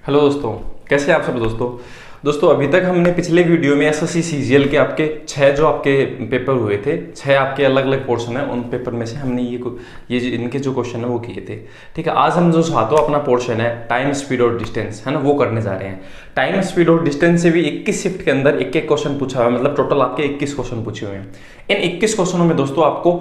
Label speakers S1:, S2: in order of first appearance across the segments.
S1: Hello दोस्तों, कैसे हैं आप सब दोस्तों अभी तक हमने पिछले वीडियो में एसएससी सीजीएल के आपके 6 जो आपके पेपर हुए थे, 6 आपके अलग अलग पोर्शन है, उन पेपर में से हमने इनके जो क्वेश्चन है वो किए थे। ठीक है, आज हम जो सातों अपना पोर्शन है टाइम स्पीड और डिस्टेंस है ना, वो करने जा रहे हैं। टाइम स्पीड और डिस्टेंस से भी 21 शिफ्ट के अंदर एक एक क्वेश्चन पूछा हुआ है, मतलब टोटल आपके 21 क्वेश्चन पूछे हुए हैं। इन 21 क्वेश्चनों में दोस्तों आपको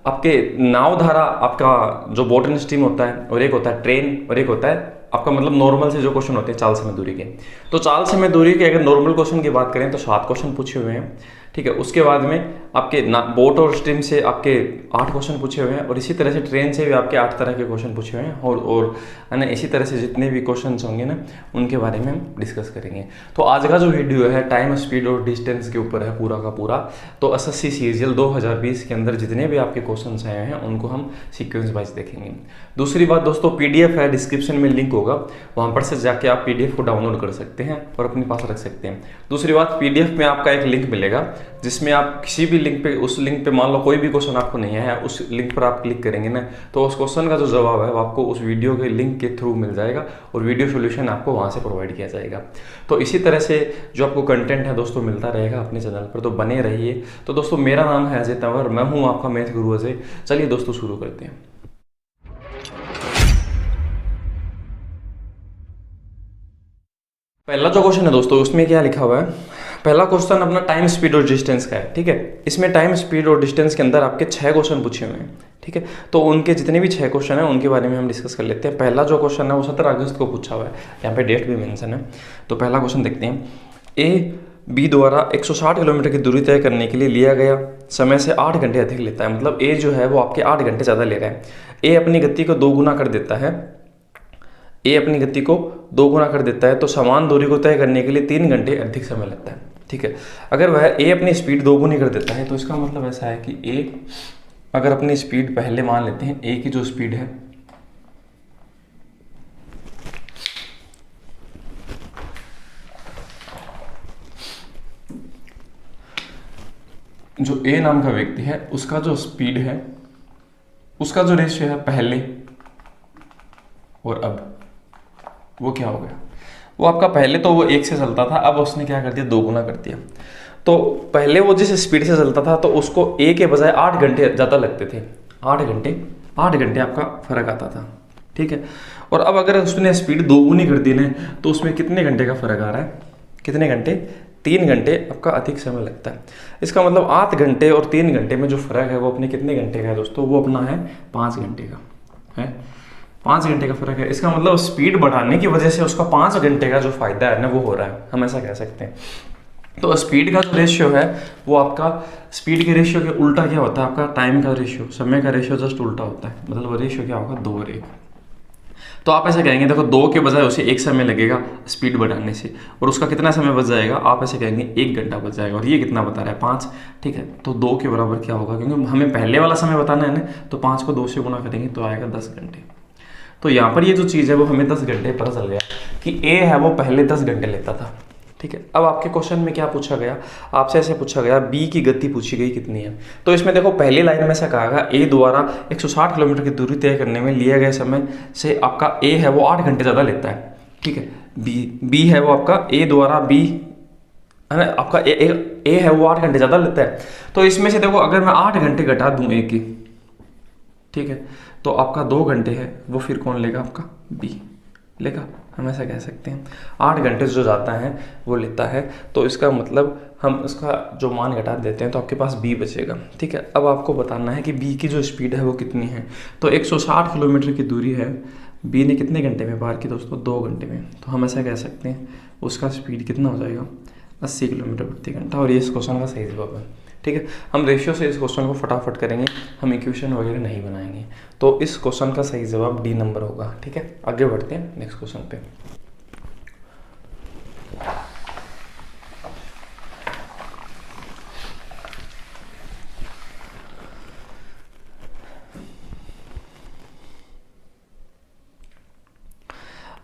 S1: आपके नाव धारा, आपका जो बोट एंड स्टीम होता है, और एक होता है ट्रेन, और एक होता है आपका मतलब नॉर्मल से जो क्वेश्चन होते हैं चाल समय दूरी के। तो चाल समय दूरी के अगर नॉर्मल क्वेश्चन की बात करें तो 7 क्वेश्चन पूछे हुए हैं। ठीक है, उसके बाद में आपके बोट और स्टीम से आपके 8 क्वेश्चन पूछे हुए हैं, और इसी तरह से ट्रेन से भी आपके 8 तरह के क्वेश्चन पूछे हुए हैं। और है ना, इसी तरह से जितने भी क्वेश्चन होंगे ना, उनके बारे में हम डिस्कस करेंगे। तो आज का जो वीडियो है टाइम स्पीड और डिस्टेंस के ऊपर है पूरा का पूरा। तो एसएससी सीजीएल 2020 के अंदर जितने भी आपके क्वेश्चन आए हैं उनको हम सीक्वेंस वाइज देखेंगे। दूसरी बात दोस्तों, पीडीएफ है, डिस्क्रिप्शन में लिंक होगा, वहाँ पर से जाके आप पीडीएफ को डाउनलोड कर सकते हैं और अपने पास रख सकते हैं। दूसरी बात, पीडीएफ में आपका एक लिंक मिलेगा जिसमें आप किसी भी लिंक पे, उस लिंक पे मान लो कोई भी क्वेश्चन आपको नहीं है, उस लिंक पर आप क्लिक करेंगे ना, तो उस क्वेश्चन का जो जवाब है वो आपको उस वीडियो के लिंक के थ्रू मिल जाएगा, और वीडियो सोल्यूशन आपको वहाँ से प्रोवाइड किया जाएगा। तो इसी तरह से जो आपको कंटेंट है दोस्तों मिलता रहेगा अपने चैनल पर, तो बने रहिए। तो दोस्तों मेरा नाम है अजय तंवर, मैं हूँ आपका मैथ गुरु अजय। चलिए दोस्तों शुरू करते हैं। पहला जो क्वेश्चन है दोस्तों, उसमें क्या लिखा हुआ है? पहला क्वेश्चन अपना टाइम स्पीड और डिस्टेंस का है। ठीक है, इसमें टाइम स्पीड और डिस्टेंस के अंदर आपके 6 क्वेश्चन पूछे हुए हैं। ठीक है, तो उनके जितने भी 6 क्वेश्चन हैं उनके बारे में हम डिस्कस कर लेते हैं। पहला जो क्वेश्चन है वो 17 अगस्त को पूछा हुआ है, यहाँ पे डेट भी मेंशन है। तो पहला क्वेश्चन देखते हैं। ए बी द्वारा 160 किलोमीटर की दूरी तय करने के लिए लिया गया समय से 8 घंटे अधिक लेता है। मतलब ए जो है वो आपके 8 घंटे ज़्यादा ले रहा है। ए अपनी गति को 2 गुना कर देता है, ए अपनी गति को 2 गुना कर देता है, तो समान दूरी को तय करने के लिए 3 घंटे अधिक समय लगता है। ठीक है, अगर वह ए अपनी स्पीड 2 गुनी कर देता है तो इसका मतलब ऐसा है कि ए अगर अपनी स्पीड पहले मान लेते हैं, ए की जो स्पीड है जो ए नाम का व्यक्ति है उसका जो स्पीड है, उसका जो रेशियो है पहले और अब, वो क्या हो गया? वो आपका पहले तो वो 1 से चलता था, अब उसने क्या कर दिया, 2 गुना कर दिया। तो पहले वो जिस स्पीड से चलता था तो उसको ए के बजाय 8 घंटे ज़्यादा लगते थे। 8 घंटे आपका फर्क आता था। ठीक है, और अब अगर उसने स्पीड 2 गुनी कर दी ना, तो उसमें कितने घंटे का फर्क आ रहा है? कितने घंटे? 3 घंटे आपका अधिक समय लगता है। इसका मतलब 8 घंटे और 3 घंटे में जो फर्क है वो अपने कितने घंटे का है दोस्तों? वो अपना है 5 घंटे का है। 5 घंटे का फर्क है। इसका मतलब स्पीड बढ़ाने की वजह से उसका 5 घंटे का जो फायदा है ना वो हो रहा है, हम ऐसा कह सकते हैं। तो स्पीड का जो रेशियो है वो आपका, स्पीड के रेशियो के उल्टा क्या होता है? आपका टाइम का रेशियो, समय का रेशियो जस्ट उल्टा होता है। मतलब रेशियो क्या होगा? 2 और 1। तो आप ऐसे कहेंगे, देखो 2 के बजाय उसे 1 समय लगेगा स्पीड बढ़ाने से, और उसका कितना समय बच जाएगा? आप ऐसे कहेंगे 1 घंटा बच जाएगा, और ये कितना बता रहा है? 5। ठीक है, तो 2 के बराबर क्या होगा? क्योंकि हमें पहले वाला समय बताना है ना, तो 5 को 2 से गुना करेंगे तो आएगा 10 घंटे। तो यहाँ पर ये जो चीज़ है वो हमें 10 घंटे पता चल गया कि ए है वो पहले 10 घंटे लेता था। ठीक है, अब आपके क्वेश्चन में क्या पूछा गया? आपसे ऐसे पूछा गया बी की गति पूछी गई कितनी है। तो इसमें देखो पहली लाइन में से कहा गया ए द्वारा 160 किलोमीटर की दूरी तय करने में लिया गया समय से आपका ए है वो 8 घंटे ज़्यादा लेता है। ठीक है, बी है वो आपका ए द्वारा बी है ना, आपका ए है वो 8 घंटे ज़्यादा लेता है। तो इसमें से देखो अगर मैं 8 घंटे घटा दूँ ए की, ठीक है, तो आपका 2 घंटे है वो फिर कौन लेगा? आपका बी लेगा, हम ऐसा कह सकते हैं। 8 घंटे जो जाता है वो लेता है, तो इसका मतलब हम उसका जो मान घटा देते हैं तो आपके पास बी बचेगा। ठीक है, अब आपको बताना है कि बी की जो स्पीड है वो कितनी है। तो 160 किलोमीटर की दूरी है, बी ने कितने घंटे में पार की दोस्तों? 2 घंटे में। तो हम ऐसा कह सकते हैं उसका स्पीड कितना हो जाएगा? 80 किलोमीटर प्रति घंटा, और ये इस क्वेश्चन का सही जवाब है। ठीक है, हम रेशियो से इस क्वेश्चन को फटाफट करेंगे, हम इक्वेशन वगैरह नहीं बनाएंगे। तो इस क्वेश्चन का सही जवाब डी नंबर होगा। ठीक है, आगे बढ़ते हैं नेक्स्ट क्वेश्चन पे।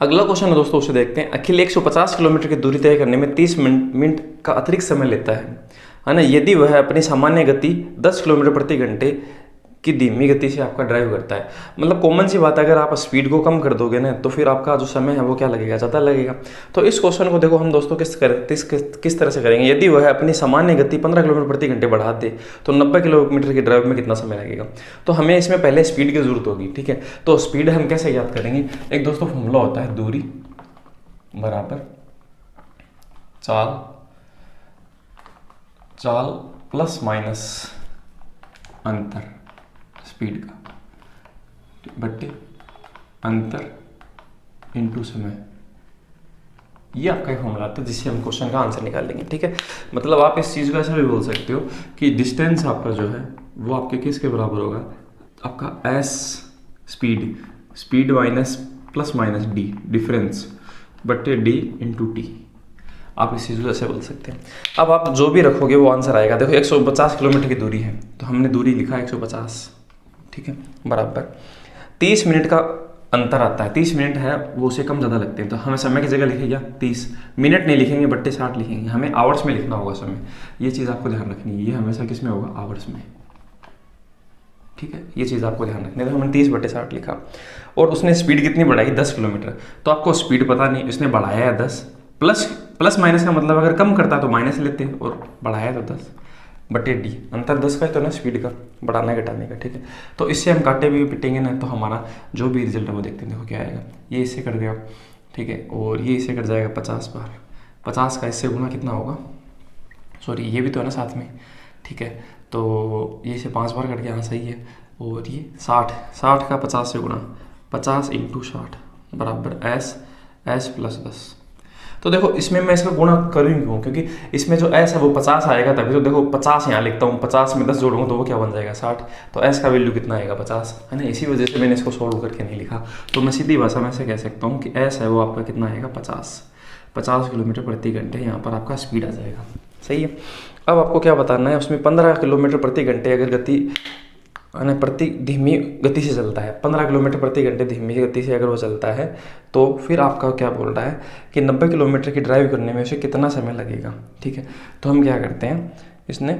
S1: अगला क्वेश्चन है दोस्तों, उसे देखते हैं। अखिल 150 किलोमीटर की दूरी तय करने में 30 मिनट का अतिरिक्त समय लेता है ना, यदि वह अपनी सामान्य गति 10 किलोमीटर प्रति घंटे कि धीमी गति से आपका ड्राइव करता है। मतलब कॉमन सी बात है, अगर आप स्पीड को कम कर दोगे ना तो फिर आपका जो समय है वो क्या लगेगा, ज़्यादा लगेगा। तो इस क्वेश्चन को देखो हम दोस्तों किस तरह से करेंगे। यदि वह अपनी सामान्य गति 15 किलोमीटर प्रति घंटे बढ़ा दे तो 90 किलोमीटर की ड्राइव में कितना समय लगेगा। तो हमें इसमें पहले स्पीड की जरूरत होगी, ठीक है। तो स्पीड हम कैसे याद करेंगे, एक दोस्तों फॉर्मूला होता है, दूरी बराबर चाल प्लस माइनस अंतर स्पीड का बट्टे अंतर इनटू समय। ये आपका एक फॉर्मूला आता है जिससे हम क्वेश्चन का आंसर निकाल लेंगे, ठीक है। मतलब आप इस चीज़ को ऐसा भी बोल सकते हो कि डिस्टेंस आपका जो है वो आपके किसके बराबर होगा, आपका S speed minus plus minus D difference बट्टे डी इंटू टी। आप इस चीज़ को ऐसे बोल सकते हैं। अब आप जो भी रखोगे वो आंसर आएगा। देखो 150 किलोमीटर की दूरी है तो हमने दूरी लिखा 150, ठीक है, बराबर 30 मिनट का अंतर आता है। 30 मिनट है वो उसे कम ज़्यादा लगते हैं तो हमें समय की जगह लिखेगा 30 मिनट नहीं लिखेंगे बट्टे 60 लिखेंगे, हमें आवर्स में लिखना होगा समय। ये चीज़ आपको ध्यान रखनी है, ये हमेशा किस में होगा, आवर्स में, ठीक है। ये चीज़ आपको ध्यान रखनी है। तो हमने 30 बट्टे 60 लिखा और उसने स्पीड कितनी बढ़ाई, 10 किलोमीटर। तो आपको स्पीड पता नहीं, इसने बढ़ाया है 10, प्लस माइनस का मतलब अगर कम करता तो माइनस लेते और बढ़ाया तो 10 बटे डी, अंतर 10 का है तो ना स्पीड का, बढ़ाना घटाने का, ठीक है। तो इससे हम काटे भी पिटेंगे ना तो हमारा जो भी रिजल्ट है वो देखते हैं। देखो क्या आएगा, ये इससे कट गया, ठीक है, और ये इससे कट जाएगा 50 बार। 50 का इससे गुना कितना होगा, सॉरी ये भी तो है ना साथ में, ठीक है। तो ये से 5 बार कट गया, हाँ सही है। और ये 60 का 50 से गुना, 50 इंटू 60 बराबर एस प्लस 10। तो देखो इसमें मैं इसका गुणा करूँ क्यों, क्योंकि इसमें जो एस है वो 50 आएगा तभी। तो देखो 50 यहाँ लिखता हूँ, 50 में 10 जोड़ूंगा तो वो क्या बन जाएगा 60। तो एस का वैल्यू कितना आएगा 50, है ना। इसी वजह से मैंने इसको सोल्व करके नहीं लिखा। तो मैं सीधी भाषा में ऐसे कह सकता हूँ कि एस है वो आपका कितना आएगा 50 किलोमीटर प्रति घंटे। यहाँ पर आपका स्पीड आ जाएगा, सही है। अब आपको क्या बताना है, उसमें 15 किलोमीटर प्रति घंटे अगर गति प्रति धीमी गति से चलता है, 15 किलोमीटर प्रति घंटे धीमी गति से अगर वो चलता है तो फिर आपका क्या बोल रहा है कि 90 किलोमीटर की ड्राइव करने में उसे कितना समय लगेगा, ठीक है। तो हम क्या करते हैं, इसने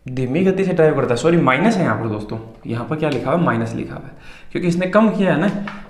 S1: धीमी गति से ड्राइव करता है, सॉरी माइनस है यहाँ पर दोस्तों, यहाँ पर क्या लिखा हुआ है, माइनस लिखा हुआ है क्योंकि इसने कम किया है ना,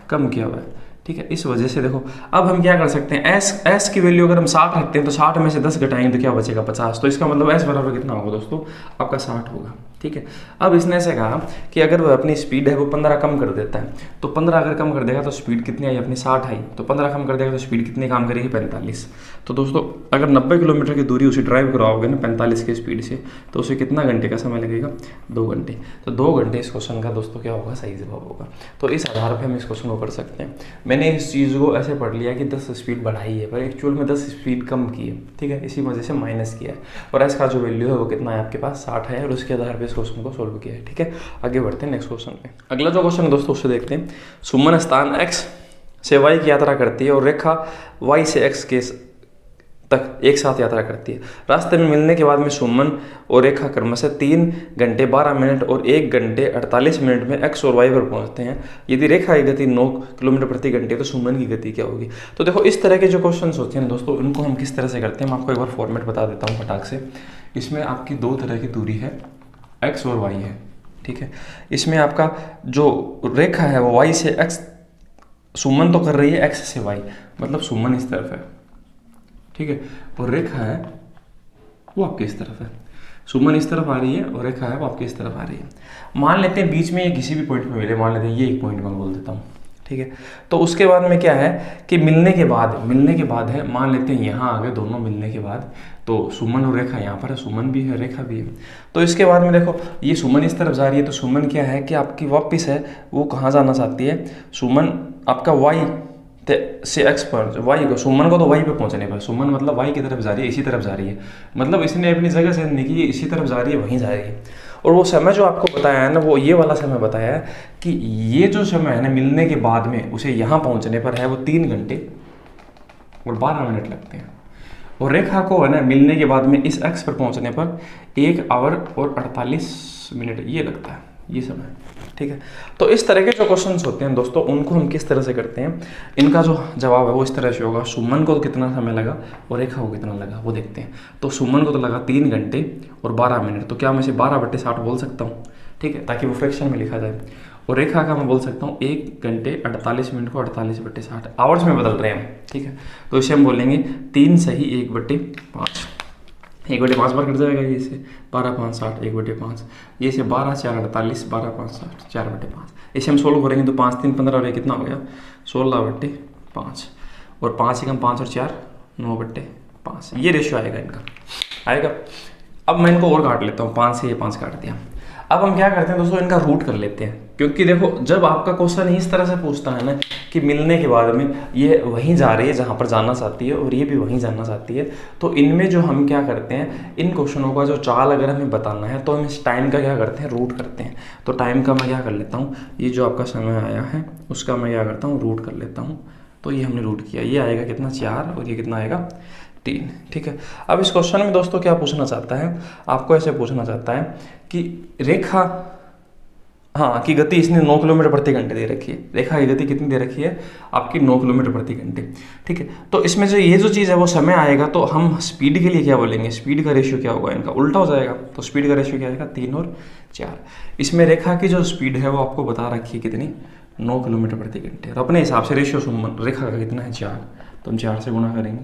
S1: कम किया हुआ है, ठीक है। इस वजह से देखो अब हम क्या कर सकते हैं, एस की वैल्यू अगर हम 60 रखते हैं तो 60 में से 10 घटाएंगे तो क्या बचेगा 50। तो इसका मतलब एस बराबर कितना होगा दोस्तों, आपका 60 होगा, ठीक है। अब इसने ऐसे कहा कि अगर वह अपनी स्पीड है वो 15 कम कर देता है, तो 15 अगर कम कर देगा तो स्पीड कितनी आई अपनी 60 आई, तो 15 कम कर देगा तो स्पीड कितनी काम करेगी 45। तो दोस्तों अगर 90 किलोमीटर की दूरी उसे ड्राइव कराओगे ना 45 की स्पीड से तो उसे कितना घंटे का समय लगेगा, 2 घंटे। तो 2 घंटे इस क्वेश्चन का दोस्तों क्या होगा, सही जवाब होगा। तो इस आधार पर हम इस क्वेश्चन को कर सकते हैं। मैंने इस चीज़ को ऐसे पढ़ लिया कि 10 स्पीड बढ़ाई है पर एक्चुअल में 10 स्पीड कम की है, ठीक है, इसी वजह से माइनस किया है। और इसका जो वैल्यू है वो कितना है आपके पास 60 है और उसके आधार पर इस क्वेश्चन को सोल्व किया है, ठीक है। आगे बढ़ते हैं नेक्स्ट क्वेश्चन पे। अगला जो क्वेश्चन है दोस्तों उससे देखते हैं। सुमन स्थान x से y की यात्रा करती है और रेखा y से x के तक एक साथ यात्रा करती है। रास्ते में मिलने के बाद में सुमन और रेखा क्रमशः 3 घंटे 12 मिनट और 1 घंटे 48 मिनट में x और y पर पहुंचते हैं। यदि रेखा की गति 9 किलोमीटर प्रति घंटे तो सुमन की गति क्या होगी। तो देखो इस तरह के जो क्वेश्चन होते हैं दोस्तों उनको हम किस तरह से करते हैं, मैं आपको एक बार फॉर्मेट बता देता हूँ फटाक से। इसमें आपकी 2 तरह की दूरी है, x और y है, ठीक है। इसमें आपका जो रेखा है वो y से x, सुमन तो कर रही है x से y, मतलब सुमन इस तरफ है, ठीक है, और रेखा है वो आपके इस तरफ है। सुमन इस तरफ आ रही है और रेखा है वो आपके इस तरफ आ रही है। मान लेते हैं बीच में ये किसी भी पॉइंट पे मिले, मान लेते हैं ये एक पॉइंट मैं बोल देता हूँ, ठीक है। तो उसके बाद में क्या है कि मिलने के बाद है, मान लेते हैं यहाँ आ गए दोनों मिलने के बाद, तो सुमन और रेखा यहाँ पर है, सुमन भी है रेखा भी है। तो इसके बाद में देखो ये सुमन इस तरफ जा रही है तो सुमन क्या है कि आपकी वापस है वो कहाँ जाना चाहती है, सुमन आपका वाई से एक्स पर, वाई को, सुमन को तो वाई पे पहुंचने पर, सुमन मतलब वाई की तरफ जा रही है, इसी तरफ जा रही है, मतलब इसने अपनी जगह से नहीं की, इसी तरफ जा रही है, वहीं जा रही है। और वो समय जो आपको बताया है ना वो ये वाला समय बताया है कि ये जो समय है ना मिलने के बाद में उसे यहाँ पहुँचने पर है वो 3 घंटे और 12 मिनट लगते हैं। और रेखा को है ना मिलने के बाद में इस एक्स पर पहुँचने पर 1 आवर और 48 मिनट ये लगता है, ये समय, ठीक है। तो इस तरह के जो क्वेश्चंस होते हैं दोस्तों, उनको हम किस तरह से करते हैं, इनका जो जवाब है वो इस तरह से होगा। सुमन को कितना समय लगा और रेखा को कितना लगा वो देखते हैं। तो सुमन को तो लगा 3 घंटे और 12 मिनट, तो क्या मैं इसे 12/60 बोल सकता हूँ, ठीक है, ताकि वो फ्रैक्शन में लिखा जाए। और रेखा का मैं बोल सकता हूँ 1 घंटे 48 मिनट को 48/60 आवर्स में बदल रहे हैं, ठीक है। तो इसे हम बोलेंगे 3 सही 1/5, 1/5 बार कट जाएगा ये से 12×5=60, 1/5 ये से 12×4=48, 12×5=60, 4/5। इसे हम सोल्व करेंगे तो 5×3=15 और ये कितना हो गया 16/5, और 5 से कम 5 और 4 9/5, ये रेशियो आएगा इनका, आएगा। अब मैं इनको और काट लेता हूँ, 5 से ये 5 काट दिया। अब हम क्या करते हैं दोस्तों, इनका रूट कर लेते हैं, क्योंकि देखो जब आपका क्वेश्चन इस तरह से पूछता है ना कि मिलने के बाद में ये वहीं जा रही है जहाँ पर जाना चाहती है और ये भी वहीं जाना चाहती है, तो इनमें जो हम क्या करते हैं, इन क्वेश्चनों का जो चाल अगर हमें बताना है तो हम इस टाइम का क्या करते हैं, रूट करते हैं। तो टाइम का मैं क्या कर लेता हूँ, ये जो आपका समय आया है उसका मैं क्या करता हूँ, रूट कर लेता हूँ। तो ये हमने रूट किया, ये आएगा कितना 4 और ये कितना आएगा 3, ठीक है। अब इस क्वेश्चन में दोस्तों क्या पूछना चाहता है, आपको ऐसे पूछना चाहता है कि रेखा, हाँ, की गति इसने 9 किलोमीटर प्रति घंटे दे रखी है। रेखा की गति कितनी दे रखी है आपकी, 9 किलोमीटर प्रति घंटे, ठीक है। तो इसमें जो ये जो चीज़ है वो समय आएगा, तो हम स्पीड के लिए क्या बोलेंगे, स्पीड का रेशियो क्या होगा, इनका उल्टा हो जाएगा। तो स्पीड का रेशियो क्या आएगा 3 और 4। इसमें रेखा की जो स्पीड है वो आपको बता रखी है कितनी, 9 किलोमीटर प्रति घंटे। तो अपने हिसाब से रेशियो सुमन रेखा का कितना है 4, तो हम 4 से गुणा करेंगे,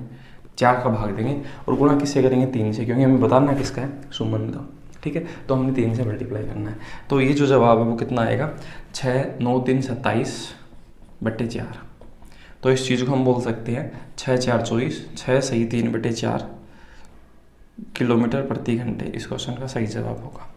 S1: 4 का भाग देंगे और गुणा किससे करेंगे 3 से, क्योंकि हमें बताना है किसका है, सुमन का, ठीक है। तो हमने 3 से मल्टीप्लाई करना है। तो ये जो जवाब है वो कितना आएगा 6 9 3 27/4। तो इस चीज़ को हम बोल सकते हैं 6 4 24, 6 सही 3/4 किलोमीटर प्रति घंटे इस क्वेश्चन का सही जवाब होगा,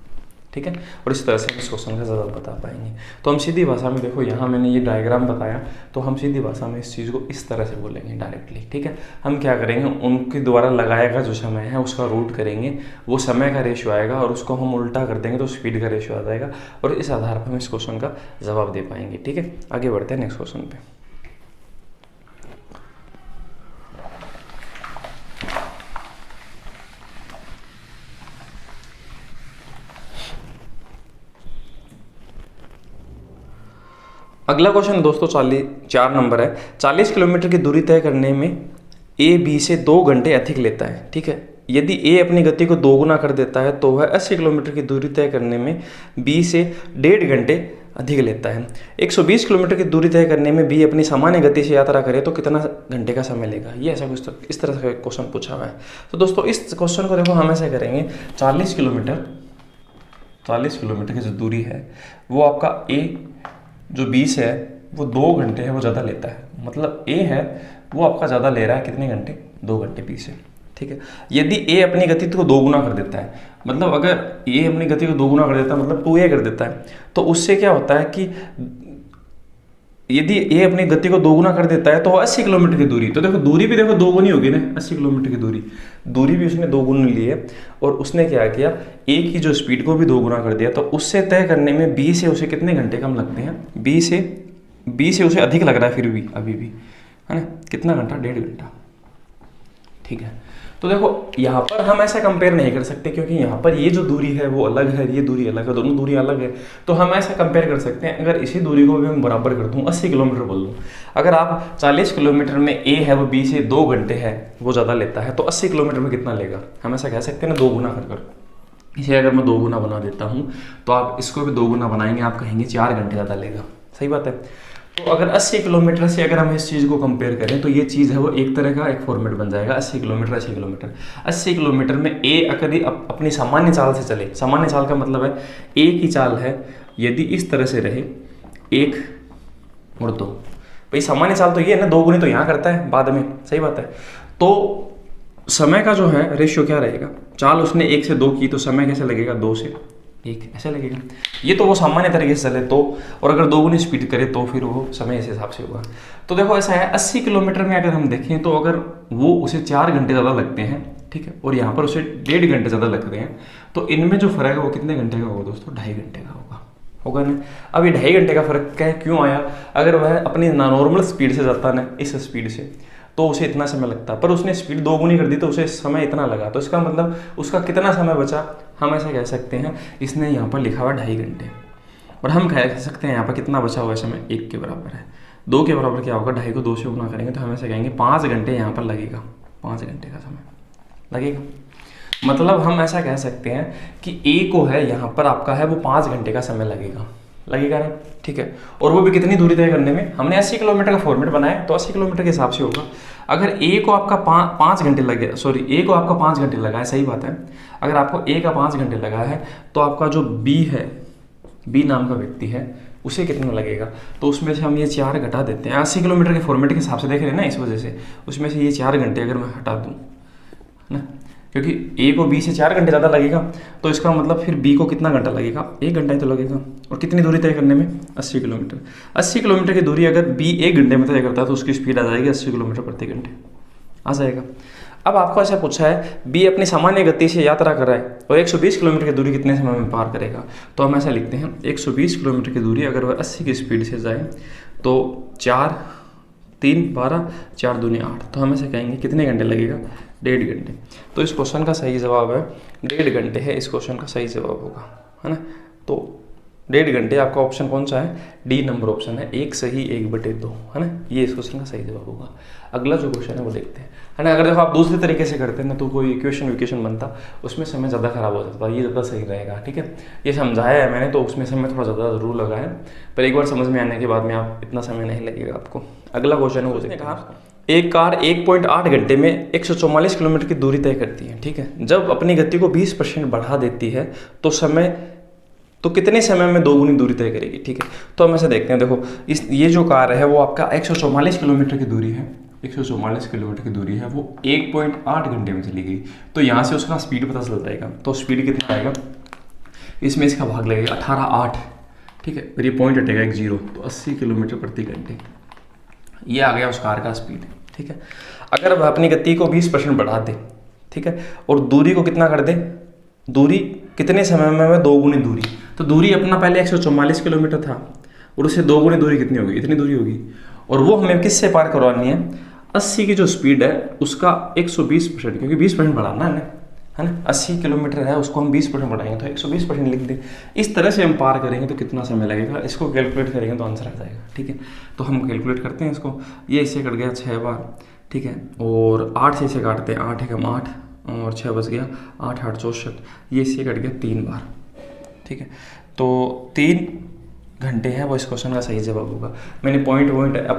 S1: ठीक है। और इस तरह से इस क्वेश्चन का जवाब बता पाएंगे। तो हम सीधी भाषा में, देखो यहाँ मैंने ये डायग्राम बताया, तो हम सीधी भाषा में इस चीज़ को इस तरह से बोलेंगे डायरेक्टली, ठीक है। हम क्या करेंगे, उनके द्वारा लगाया गया जो समय है उसका रूट करेंगे, वो समय का रेशियो आएगा और उसको हम उल्टा कर देंगे तो स्पीड का रेशियो आ जाएगा, और इस आधार पर हम इस क्वेश्चन का जवाब दे पाएंगे, ठीक है। आगे बढ़ते हैं नेक्स्ट क्वेश्चन पे। अगला क्वेश्चन दोस्तों 4 नंबर है। 40 किलोमीटर की दूरी तय करने में ए बी से 2 घंटे अधिक लेता है, ठीक है। यदि ए अपनी गति को 2 गुना कर देता है तो वह 80 किलोमीटर की दूरी तय करने में बी से 1.5 घंटे अधिक लेता है। 120 किलोमीटर की दूरी तय करने में बी अपनी सामान्य गति से यात्रा करे तो कितना घंटे का समय लेगा। ये ऐसा कुछ इस तरह का क्वेश्चन पूछा हुआ है। तो दोस्तों इस क्वेश्चन को देखो हम ऐसे करेंगे, 40 किलोमीटर की जो दूरी है वो आपका ए जो 20 है वो 2 घंटे है वो ज़्यादा लेता है, मतलब ए है वो आपका ज़्यादा ले रहा है, कितने घंटे 2 घंटे 20 है, ठीक है। यदि ए अपनी गति को 2 गुना कर देता है, मतलब अगर ए अपनी गति को 2 गुना कर देता है मतलब 2a कर देता है, तो उससे क्या होता है कि यदि ए अपनी गति को 2 गुना कर देता है तो 80 किलोमीटर की दूरी, तो देखो दूरी भी देखो 2 गुनी होगी ना, 80 किलोमीटर की दूरी भी उसने 2 गुनी ली है, और उसने क्या किया ए की जो स्पीड को भी 2 गुना कर दिया, तो उससे तय करने में बी से उसे कितने घंटे कम लगते हैं, बी से उसे अधिक लग रहा है फिर भी अभी भी, है ना, कितना घंटा 1.5 घंटा, ठीक है। तो देखो यहाँ पर हम ऐसा कंपेयर नहीं कर सकते, क्योंकि यहाँ पर ये जो दूरी है वो अलग है, ये दूरी अलग है, दोनों दूरी अलग है। तो हम ऐसा कंपेयर कर सकते हैं, अगर इसी दूरी को भी मैं बराबर कर दूँ 80 किलोमीटर बोल दूँ, अगर आप 40 किलोमीटर में ए है वो बी से 2 घंटे है वो ज़्यादा लेता है, तो 80 किलोमीटर में कितना लेगा, हम ऐसा कह सकते हैं ना 2 गुना कर। इसे अगर मैं 2 गुना बना देता हूँ तो आप इसको भी 2 गुना बनाएंगे, आप कहेंगे 4 घंटे ज़्यादा लेगा, सही बात है। तो अगर 80 किलोमीटर से अगर हम इस चीज़ को कंपेयर करें तो ये चीज़ है वो एक तरह का एक फॉर्मेट बन जाएगा, 80 किलोमीटर में ए अगर अपनी सामान्य चाल से चले, सामान्य चाल का मतलब है ए की चाल है यदि इस तरह से रहे 1 और 2, भाई सामान्य चाल तो ये है ना, 2 गुनी तो यहाँ करता है बाद में, सही बात है। तो समय का जो है रेशियो क्या रहेगा, चाल उसने 1 से 2 की तो समय कैसे लगेगा 2 से 1 ऐसे लगेगा। ये तो वो सामान्य तरीके से चले तो, और अगर 2 गुनी स्पीड करे तो फिर वो समय इस हिसाब से होगा। तो देखो ऐसा है 80 किलोमीटर में अगर हम देखें तो अगर वो उसे 4 घंटे ज़्यादा लगते हैं, ठीक है, और यहाँ पर उसे 1.5 घंटे ज़्यादा लगते हैं, तो इनमें जो फर्क है वो कितने घंटे का होगा दोस्तों, 2.5 घंटे का होगा ना। अब ये 2.5 घंटे का फर्क क्या है, क्यों आया, अगर वह अपनी नॉर्मल स्पीड से जाता ना इस स्पीड से तो उसे इतना समय लगता, पर उसने स्पीड 2 गुनी कर दी तो उसे समय इतना लगा, तो इसका मतलब उसका कितना समय बचा, हम ऐसा कह सकते हैं इसने यहाँ पर लिखा हुआ 2.5 घंटे, और हम कह सकते हैं यहाँ पर कितना बचा हुआ समय 1 के बराबर है। 2 के बराबर क्या होगा, 2.5 को 2 से गुना करेंगे तो हम ऐसे कहेंगे 5 घंटे यहाँ पर लगेगा, 5 घंटे का समय लगेगा। मतलब हम ऐसा कह सकते हैं कि ए को है यहाँ पर आपका है वो 5 घंटे का समय लगेगा ना, ठीक है। और वो भी कितनी दूरी तय करने में, हमने 80 किलोमीटर का फॉर्मेट बनाया तो 80 किलोमीटर के हिसाब से होगा। अगर ए को आपका 5 घंटे लगे, ए को आपका 5 घंटे लगा है, सही बात है। अगर आपको ए का 5 घंटे लगा है तो आपका जो बी है, बी नाम का व्यक्ति है, उसे कितना लगेगा, तो उसमें से हम ये 4 घटा देते हैं। 80 किलोमीटर के फॉर्मेट के हिसाब से देख रहे हैं ना, इस वजह से उसमें से ये 4 घंटे अगर मैं हटा दूँ ना, क्योंकि ए को बी से 4 घंटे ज़्यादा लगेगा, तो इसका मतलब फिर बी को कितना घंटा लगेगा, 1 घंटा ही तो लगेगा। और कितनी दूरी तय करने में, 80 किलोमीटर। 80 किलोमीटर की दूरी अगर बी 1 घंटे में तय करता है तो उसकी स्पीड आ जाएगी 80 किलोमीटर प्रति घंटे आ जाएगा। अब आपको ऐसा पूछा है बी अपनी सामान्य गति से यात्रा कर रहा है और 120 किलोमीटर की दूरी कितने समय में पार करेगा, तो हम ऐसा लिखते हैं 120 किलोमीटर की दूरी अगर वह 80 की स्पीड से जाए तो 4 3 12 4 दूनी 8, तो हम ऐसे कहेंगे कितने घंटे लगेगा, 1.5 घंटे। तो इस क्वेश्चन का सही जवाब है 1.5 घंटे है, इस क्वेश्चन का सही जवाब होगा, है ना। तो 1.5 घंटे आपका ऑप्शन कौन सा है, डी नंबर ऑप्शन है, 1 सही 1/2, है ना, ये इस क्वेश्चन का सही जवाब होगा। अगला जो क्वेश्चन है वो देखते हैं, है ना। अगर देखो आप दूसरे तरीके से करते हैं ना तो कोई इक्वेशन बनता, उसमें समय ज़्यादा खराब हो जाता, ये ज़्यादा सही रहेगा, ठीक है। ये समझाया है मैंने तो उसमें समय थोड़ा ज़्यादा जरूर लगा है, पर एक बार समझ में आने के बाद में आप इतना समय नहीं लगेगा आपको। अगला क्वेश्चन है वो देखते हैं। एक कार 1.8 घंटे में 144 किलोमीटर की दूरी तय करती है, ठीक है। जब अपनी गति को 20% बढ़ा देती है तो कितने समय में 2 गुनी दूरी तय करेगी, ठीक है। तो हम ऐसे देखते हैं, देखो ये जो कार है वो आपका 144 किलोमीटर की दूरी है, 144 किलोमीटर की दूरी है, वो 1.8 घंटे में चली गई, तो यहाँ से उसका स्पीड पता चल जाएगा। तो स्पीड कितना आएगा, इसमें इसका भाग लगेगा 18/8, ठीक है। फिर ये पॉइंट हटेगा 1 0, तो 80 किलोमीटर प्रति घंटे ये आ गया उस कार का स्पीड, ठीक है। अगर वह अपनी गति को 20% बढ़ा दे, ठीक है, और दूरी को कितना कर दे, दूरी कितने समय में वह 2 गुनी दूरी, तो दूरी अपना पहले 144 किलोमीटर था और उससे 2 गुनी दूरी कितनी होगी, इतनी दूरी होगी। और वो हमें किससे पार करवानी है, 80 की जो स्पीड है उसका 120%, क्योंकि 20% बढ़ाना है ना, 80 किलोमीटर है उसको हम 20% बढ़ाएंगे तो 120% लिख दें। इस तरह से हम पार करेंगे तो कितना समय लगेगा, इसको कैलकुलेट करेंगे तो आंसर आ जाएगा, ठीक है। तो हम कैलकुलेट करते हैं इसको, ये इससे कट गया 6 बार, ठीक है, और 8 से इसे काटते हैं, 8 एकम 8 और 6 बच गया, 8 8 64, ये इससे कट गया 3 बार, ठीक है। तो 3 घंटे है वो इस क्वेश्चन का सही जवाब होगा। मैंने पॉइंट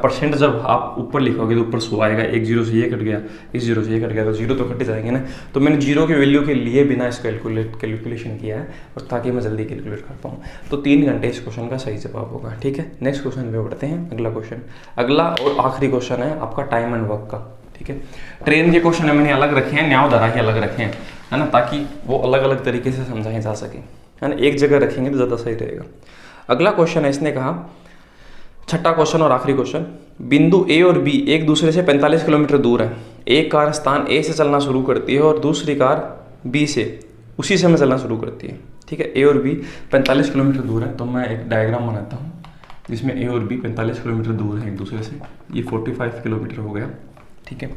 S1: परसेंट जब आप ऊपर लिखोगे तो ऊपर 100 आएगा, 1 0 से ये कट गया, इस 0 से ये कट गया, तो 0 तो कट जाएंगे ना। तो मैंने 0 की वैल्यू के लिए बिना इस कैलकुलेशन किया है और ताकि मैं जल्दी कैलकुलेट कर पाऊँ। तो 3 घंटे इस क्वेश्चन का सही जवाब होगा, ठीक है। नेक्स्ट क्वेश्चन पे बढ़ते हैं। अगला क्वेश्चन, अगला और आखिरी क्वेश्चन है आपका टाइम एंड वर्क का, ठीक है। ट्रेन के क्वेश्चन मैंने अलग रखे हैं, न्याय धारा के अलग रखे हैं, है ना, ताकि वो अलग अलग तरीके से समझाए जा सके, है ना। एक जगह रखेंगे तो ज़्यादा सही रहेगा। अगला क्वेश्चन है, इसने कहा, छठा क्वेश्चन और आखिरी क्वेश्चन, बिंदु ए और बी एक दूसरे से 45 किलोमीटर दूर है। एक कार स्थान ए से चलना शुरू करती है और दूसरी कार बी से उसी समय चलना शुरू करती है, ठीक है। ए और बी 45 किलोमीटर दूर है, तो मैं एक डायग्राम बनाता हूँ जिसमें ए और बी 45 किलोमीटर दूर है एक दूसरे से। ये 45 किलोमीटर हो गया, ठीक है।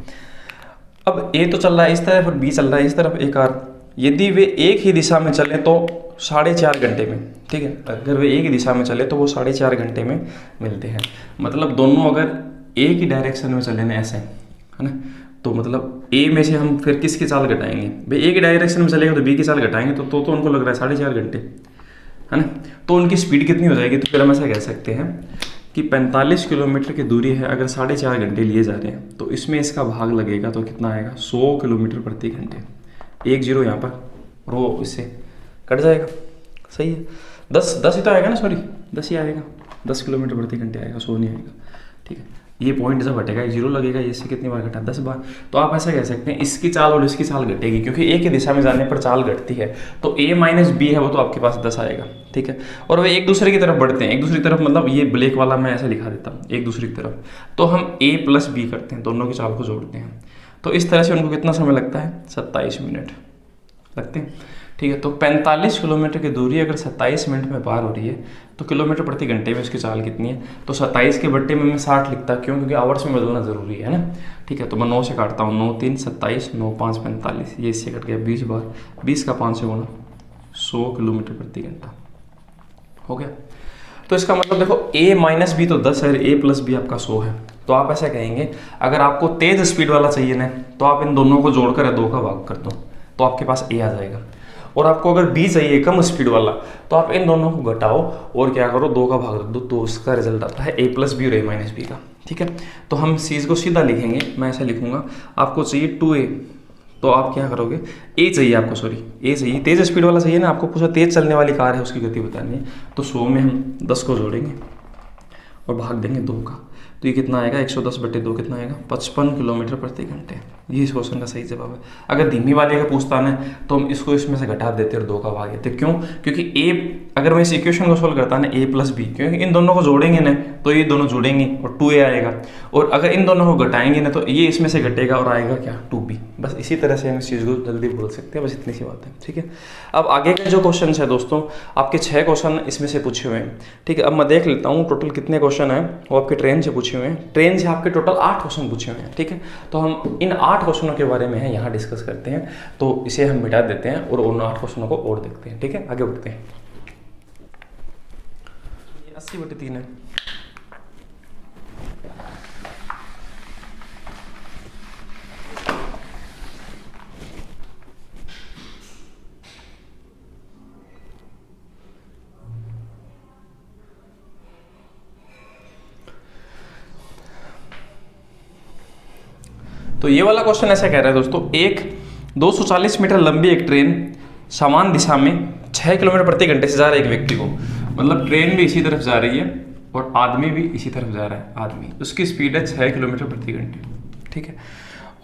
S1: अब ए तो चल रहा है इस तरफ और बी चल रहा है इस तरफ। ए कार, यदि वे एक ही दिशा में चले तो 4.5 घंटे में, ठीक है। अगर वे एक ही दिशा में चले तो वो 4.5 घंटे में मिलते हैं। मतलब दोनों अगर एक ही डायरेक्शन में चले ना, ऐसे, है ना, तो मतलब ए में से हम फिर किसकी चाल घटाएंगे, भाई एक ही डायरेक्शन में चलेगा तो बी की चाल घटाएंगे तो उनको लग रहा है 4.5 घंटे, है ना। तो उनकी स्पीड कितनी हो जाएगी, तो फिर हम ऐसा कह सकते हैं कि 45 किलोमीटर की दूरी है, अगर 4.5 घंटे लिए जा रहे हैं तो इसमें इसका भाग लगेगा तो कितना आएगा, 100 किलोमीटर प्रति घंटे। 1 0 यहाँ पर और वो इससे कट जाएगा, सही है। 10 ही तो आएगा ना, सॉरी 10 ही आएगा, 10 किलोमीटर प्रति घंटे आएगा, 100 नहीं आएगा, ठीक है। ये पॉइंट जब हटेगा 1 0 लगेगा, इससे कितनी बार घटा, 10 बार। तो आप ऐसा कह सकते हैं इसकी चाल और इसकी चाल घटेगी, क्योंकि एक ही दिशा में जाने पर चाल घटती है। तो a माइनस बी है वो तो आपके पास 10 आएगा, ठीक है। और वे एक दूसरे की तरफ बढ़ते हैं, एक दूसरी तरफ, मतलब ये ब्लैक वाला मैं ऐसे लिखा देता हूँ, एक दूसरी की तरफ। तो हम a प्लस बी करते हैं, दोनों की चाल को जोड़ते हैं। तो इस तरह से उनको कितना समय लगता है, 27 मिनट लगते हैं, ठीक है। तो 45 किलोमीटर की दूरी अगर 27 मिनट में पार हो रही है तो किलोमीटर प्रति घंटे में उसकी चाल कितनी है, तो 27 के बट्टे में मैं 60 लिखता, क्यों, क्योंकि आवर्स में बदलना जरूरी है ना, ठीक है। तो मैं 9 से काटता हूँ, 9 3 27, 9 5 45, ये इससे कट गया 20 बार, 20 का 5 से गुना, 100 किलोमीटर प्रति घंटा हो गया। तो इसका मतलब देखो a माइनस बी तो 10 है, a प्लस बी आपका 100 है। तो आप ऐसा कहेंगे अगर आपको तेज स्पीड वाला चाहिए ना तो आप इन दोनों को जोड़कर 2 का भाग कर दो तो आपके पास a आ जाएगा। और आपको अगर b चाहिए कम स्पीड वाला तो आप इन दोनों को घटाओ और क्या करो 2 का भाग दो तो उसका रिजल्ट आता है a प्लस बी और a माइनस बी का। ठीक है, तो हम चीज़ को सीधा लिखेंगे, मैं ऐसा लिखूंगा आपको चाहिए 2a तो आप क्या करोगे, ए चाहिए आपको, सॉरी ए चाहिए, तेज स्पीड वाला चाहिए ना, आपको पूछा तेज चलने वाली कार है उसकी गति बतानी है। तो 100 में हम 10 को जोड़ेंगे और भाग देंगे 2 का, तो ये कितना आएगा 110/2 कितना आएगा 55 किलोमीटर प्रति घंटे। ये इस क्वेश्चन का सही जवाब है। अगर धीमी वाले का पूछता है तो हम इसको इसमें से घटा देते और 2 का भाग देते। क्यों? क्योंकि ए, अगर मैं इस इक्वेशन को सोल्व करता ना a प्लस बी, क्योंकि इन दोनों को जोड़ेंगे ना तो ये दोनों जुड़ेंगे और 2a आएगा, और अगर इन दोनों को घटाएंगे ना तो ये इसमें से घटेगा और आएगा क्या 2b। बस इसी तरह से हम इस चीज़ को जल्दी बोल सकते हैं, बस इतनी सी बात है। ठीक है, अब आगे का जो क्वेश्चन है दोस्तों, आपके 6 क्वेश्चन इसमें से पूछे हुए हैं। ठीक है, अब मैं देख लेता हूँ टोटल कितने क्वेश्चन है वो आपके ट्रेन से पूछे हुए हैं। ट्रेन से आपके टोटल 8 क्वेश्चन पूछे हुए हैं। ठीक है, तो हम इन 8 क्वेश्चनों के बारे में है यहाँ डिस्कस करते हैं, तो इसे हम मिटा देते हैं और उन 8 क्वेश्चनों को और देखते हैं। ठीक है, आगे बढ़ते हैं। 80/3 है। तो ये वाला क्वेश्चन ऐसा कह रहा है दोस्तों, एक 240 मीटर लंबी एक ट्रेन समान दिशा में 6 किलोमीटर प्रति घंटे से जा रहा है एक व्यक्ति को, मतलब ट्रेन भी इसी तरफ जा रही है और आदमी भी इसी तरफ जा रहा है, आदमी, उसकी स्पीड है 6 किलोमीटर प्रति घंटे। ठीक है,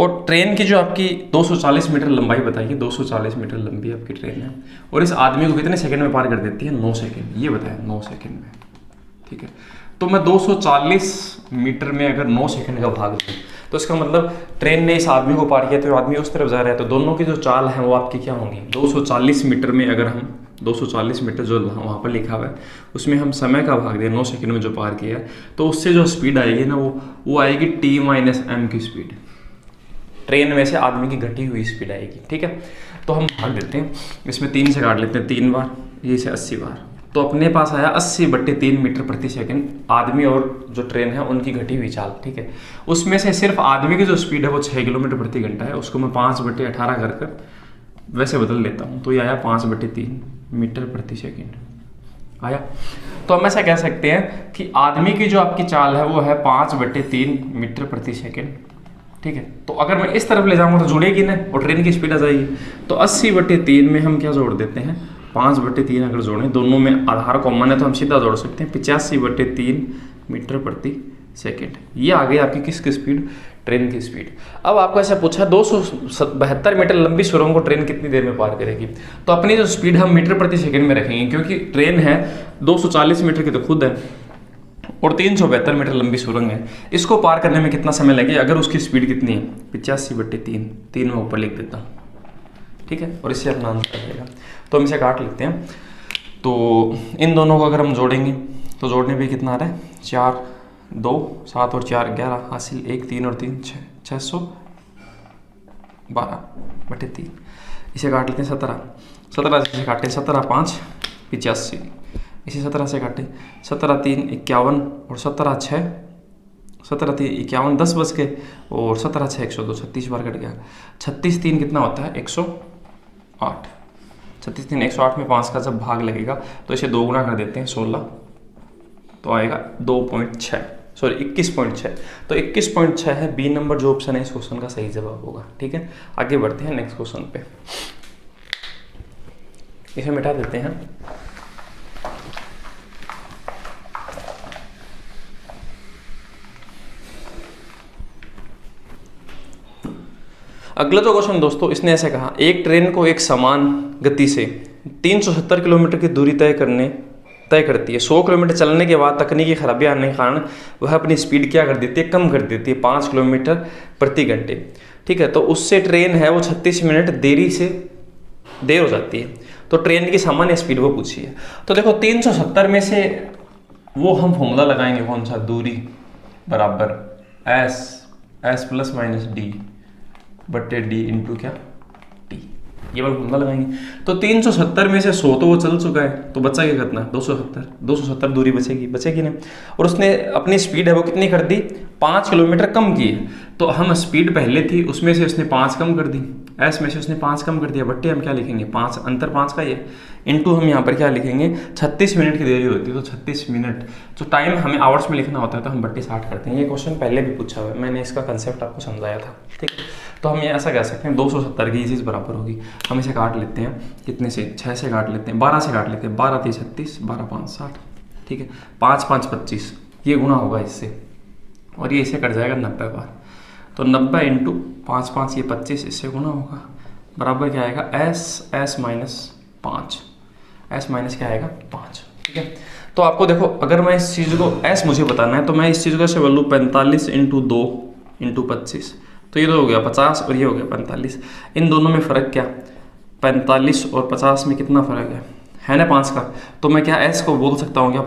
S1: और ट्रेन की जो आपकी 240 मीटर लंबाई बताइए, 240 मीटर लंबी आपकी ट्रेन है, और इस आदमी को कितने सेकंड में पार कर देती है? 9 सेकंड, ये बताया 9 सेकंड में। ठीक है, तो मैं 240 मीटर में अगर 9 सेकंड का भाग दूँ तो इसका मतलब ट्रेन ने इस आदमी को पार किया तो आदमी उस तरफ जा रहा है, तो दोनों की जो चाल है वो आपकी क्या होंगी? 240 मीटर में अगर हम 240 मीटर जो वहाँ पर लिखा हुआ है उसमें हम समय का भाग दें 9 सेकंड में जो पार किया है, तो उससे जो स्पीड आएगी ना वो आएगी t-m की स्पीड, ट्रेन में से आदमी की घटी हुई स्पीड आएगी। ठीक है, तो हम भाग देते हैं, इसमें 3 से काट लेते हैं, 3 बार, ये से 80 बार, तो अपने पास आया 80/3 मीटर प्रति सेकंड आदमी और जो ट्रेन है उनकी घटी हुई चाल। ठीक है, उसमें से सिर्फ आदमी की जो स्पीड है वो 6 किलोमीटर प्रति घंटा है, उसको मैं 5/18 कर वैसे बदल लेता हूँ, तो ये आया 5/3 मीटर प्रति सेकंड आया। तो हम ऐसा कह सकते हैं कि आदमी की जो आपकी चाल है वो है 5/3 मीटर प्रति सेकंड। ठीक है, तो अगर मैं इस तरफ ले जाऊँगा तो जुड़ेगी ना और ट्रेन की स्पीड आ जाएगी, तो 80/3 में हम क्या जोड़ देते हैं? 5/3 अगर जोड़ें, दोनों में आधार कॉमन है तो हम सीधा जोड़ सकते हैं 85/3 मीटर प्रति सेकंड। ये आ गई आपकी किसकी स्पीड? ट्रेन की स्पीड। अब आपको ऐसा पूछा 272 मीटर लंबी सुरंग को ट्रेन कितनी देर में पार करेगी, तो अपनी जो स्पीड हम मीटर प्रति सेकंड में रखेंगे, क्योंकि ट्रेन है 240 मीटर की तो खुद है और 372 मीटर लंबी सुरंग है, इसको पार करने में कितना समय लगेगा? अगर उसकी स्पीड कितनी है? 85/3, 3 में ऊपर लिख देता हूँ। ठीक है, और इससे अपना आंसर आएगा, तो हम इसे काट लेते हैं। तो इन दोनों को अगर हम जोड़ेंगे तो जोड़ने पे कितना आ रहा है? 4, 2, 7 और 4 11, हासिल 1, 3 और 3 6, 612/3। इसे काट लेते हैं 17, 17 से काटें 17 5 85, इसे 17 से काटें 17 3 51 और 17 6 17 3 51 10 बच के और 17 6 102, 36 बार कट गया। 36 3 कितना होता है? 108। 36 3 108 में 5 का जब भाग लगेगा तो इसे 2 गुना कर देते हैं 16, तो आएगा 2.6, सॉरी 21.6। तो 21.6 है बी नंबर जो ऑप्शन है इस क्वेश्चन का सही जवाब होगा। ठीक है, आगे बढ़ते हैं नेक्स्ट क्वेश्चन पे, इसे मिटा देते हैं। अगला जो क्वेश्चन दोस्तों, इसने ऐसे कहा, एक ट्रेन को एक समान गति से 370 किलोमीटर की दूरी तय करती है। 100 किलोमीटर चलने के बाद तकनीकी खराबी आने के कारण वह अपनी स्पीड क्या कर देती है? कम कर देती है 5 किलोमीटर प्रति घंटे। ठीक है, तो उससे ट्रेन है वो 36 मिनट देर हो जाती है, तो ट्रेन की सामान्य स्पीड वो पूछी है। तो देखो 370 में से वो हम फॉर्मूला लगाएंगे कौन सा? दूरी बराबर एस प्लस माइनस डी/d इंटू क्या? टी। ये वाला फॉर्मूला लगाएंगे। तो 370 में से 100 तो वो चल चुका है, तो बचा क्या कितना, 270 दूरी बचेगी नहीं। और उसने अपनी स्पीड है वो कितनी कर दी, 5 किलोमीटर कम की है। तो हम स्पीड पहले थी उसमें से उसने 5 कम कर दी, एस में से उसने 5 कम कर दिया, बट्टे हम क्या लिखेंगे 5, अंतर 5 का ये, इनटू हम यहाँ पर क्या लिखेंगे 36 मिनट की देरी होती है, तो 36 मिनट जो टाइम हमें आवर्स में लिखना होता है तो हम बट्टे 60 करते हैं। ये क्वेश्चन पहले भी पूछा हुआ है, मैंने इसका कंसेप्ट आपको समझाया था, ठीक है। तो हम ये ऐसा कह सकते हैं 270 की ये चीज़ बराबर होगी, हम इसे काट लेते हैं कितने से, 6 से काट लेते हैं, 12 से काट लेते हैं, 12 3 36, 12 5 60, ठीक है, 5 5 25, ये गुना होगा इससे, और ये इसे कट जाएगा 90 बार, तो 90 इंटू 5 5 ये 25, इससे गुना होगा, बराबर क्या आएगा एस माइनस 5, एस माइनस क्या आएगा 5, ठीक है। तो आपको देखो अगर मैं इस चीज़ को एस मुझे बताना है तो मैं इस चीज़ को ऐसे बोल लूँ 45 इंटू 2 इंटू 25, तो ये तो हो गया 50 और ये हो गया 45। इन दोनों में फ़र्क क्या, 45 और 50 में कितना फ़र्क है ना 5 का, तो मैं क्या एस को बोल सकता हूँ क्या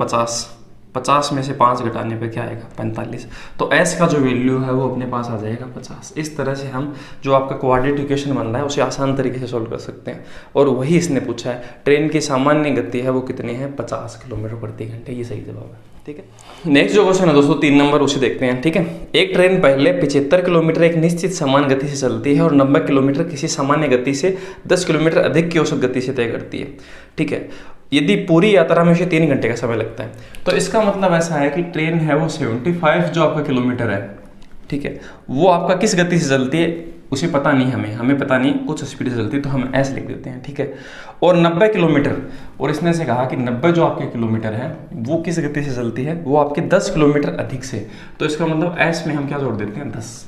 S1: 50 में से 5 घटाने पे क्या आएगा 45, तो एस का जो वैल्यू है वो अपने पास आ जाएगा 50। इस तरह से हम जो आपका क्वाड्रेटिक इक्वेशन बन रहा है उसे आसान तरीके से सॉल्व कर सकते हैं। और वही इसने पूछा है, ट्रेन की सामान्य गति है वो कितनी है 50 किलोमीटर प्रति घंटे, ये सही जवाब है, ठीक है। नेक्स्ट जो क्वेश्चन है दोस्तों 3 नंबर, उसे देखते हैं, ठीक है। एक ट्रेन पहले 75 किलोमीटर एक निश्चित समान गति से चलती है और 90 किलोमीटर किसी सामान्य गति से 10 किलोमीटर अधिक की औसत गति से तय करती है, ठीक है। यदि पूरी यात्रा में उसे 3 घंटे का समय लगता है, तो इसका मतलब ऐसा है कि ट्रेन है वो 75 जो आपका किलोमीटर है, ठीक है, वो आपका किस गति से चलती है उसे पता नहीं, हमें पता नहीं, कुछ स्पीड से चलती है तो हम ऐसे लिख देते हैं, ठीक है। और 90 किलोमीटर, और इसने से कहा कि 90 जो आपके किलोमीटर है वो किस गति से चलती है, वो आपके 10 किलोमीटर अधिक से, तो इसका मतलब एस में हम क्या जोड़ देते हैं 10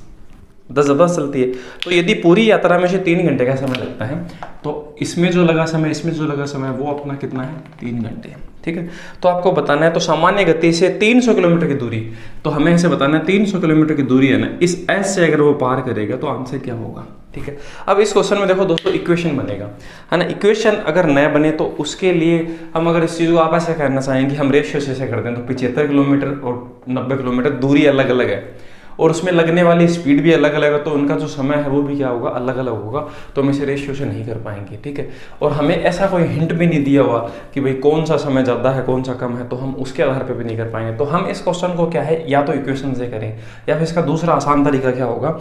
S1: ज़्यादा चलती है। तो यदि पूरी यात्रा में से 3 घंटे का समय लगता है तो इसमें जो लगा समय वो अपना कितना है 3 घंटे, ठीक है। तो आपको बताना है तो सामान्य गति से 300 किलोमीटर की दूरी, तो हमें ऐसे बताना है 300 किलोमीटर की दूरी है ना, इस एस से अगर वो पार करेगा तो आंसर क्या होगा, ठीक है। अब इस क्वेश्चन में देखो दोस्तों इक्वेशन बनेगा, है ना। इक्वेशन अगर नया बने तो उसके लिए हम अगर इस चीज़ को आप ऐसे करना चाहेंगे, हम रेशियो से ऐसे करते हैं, तो 75 किलोमीटर और 90 किलोमीटर दूरी अलग अलग है और उसमें लगने वाली स्पीड भी अलग अलग है, तो उनका जो समय है वो भी क्या होगा अलग अलग होगा, तो हम इसे रेशियो से नहीं कर पाएंगे, ठीक है। और हमें ऐसा कोई हिंट भी नहीं दिया हुआ कि भाई कौन सा समय ज़्यादा है कौन सा कम है, तो हम उसके आधार पर भी नहीं कर पाएंगे। तो हम इस क्वेश्चन को क्या है या तो इक्वेशन से करें या फिर इसका दूसरा आसान तरीका क्या होगा,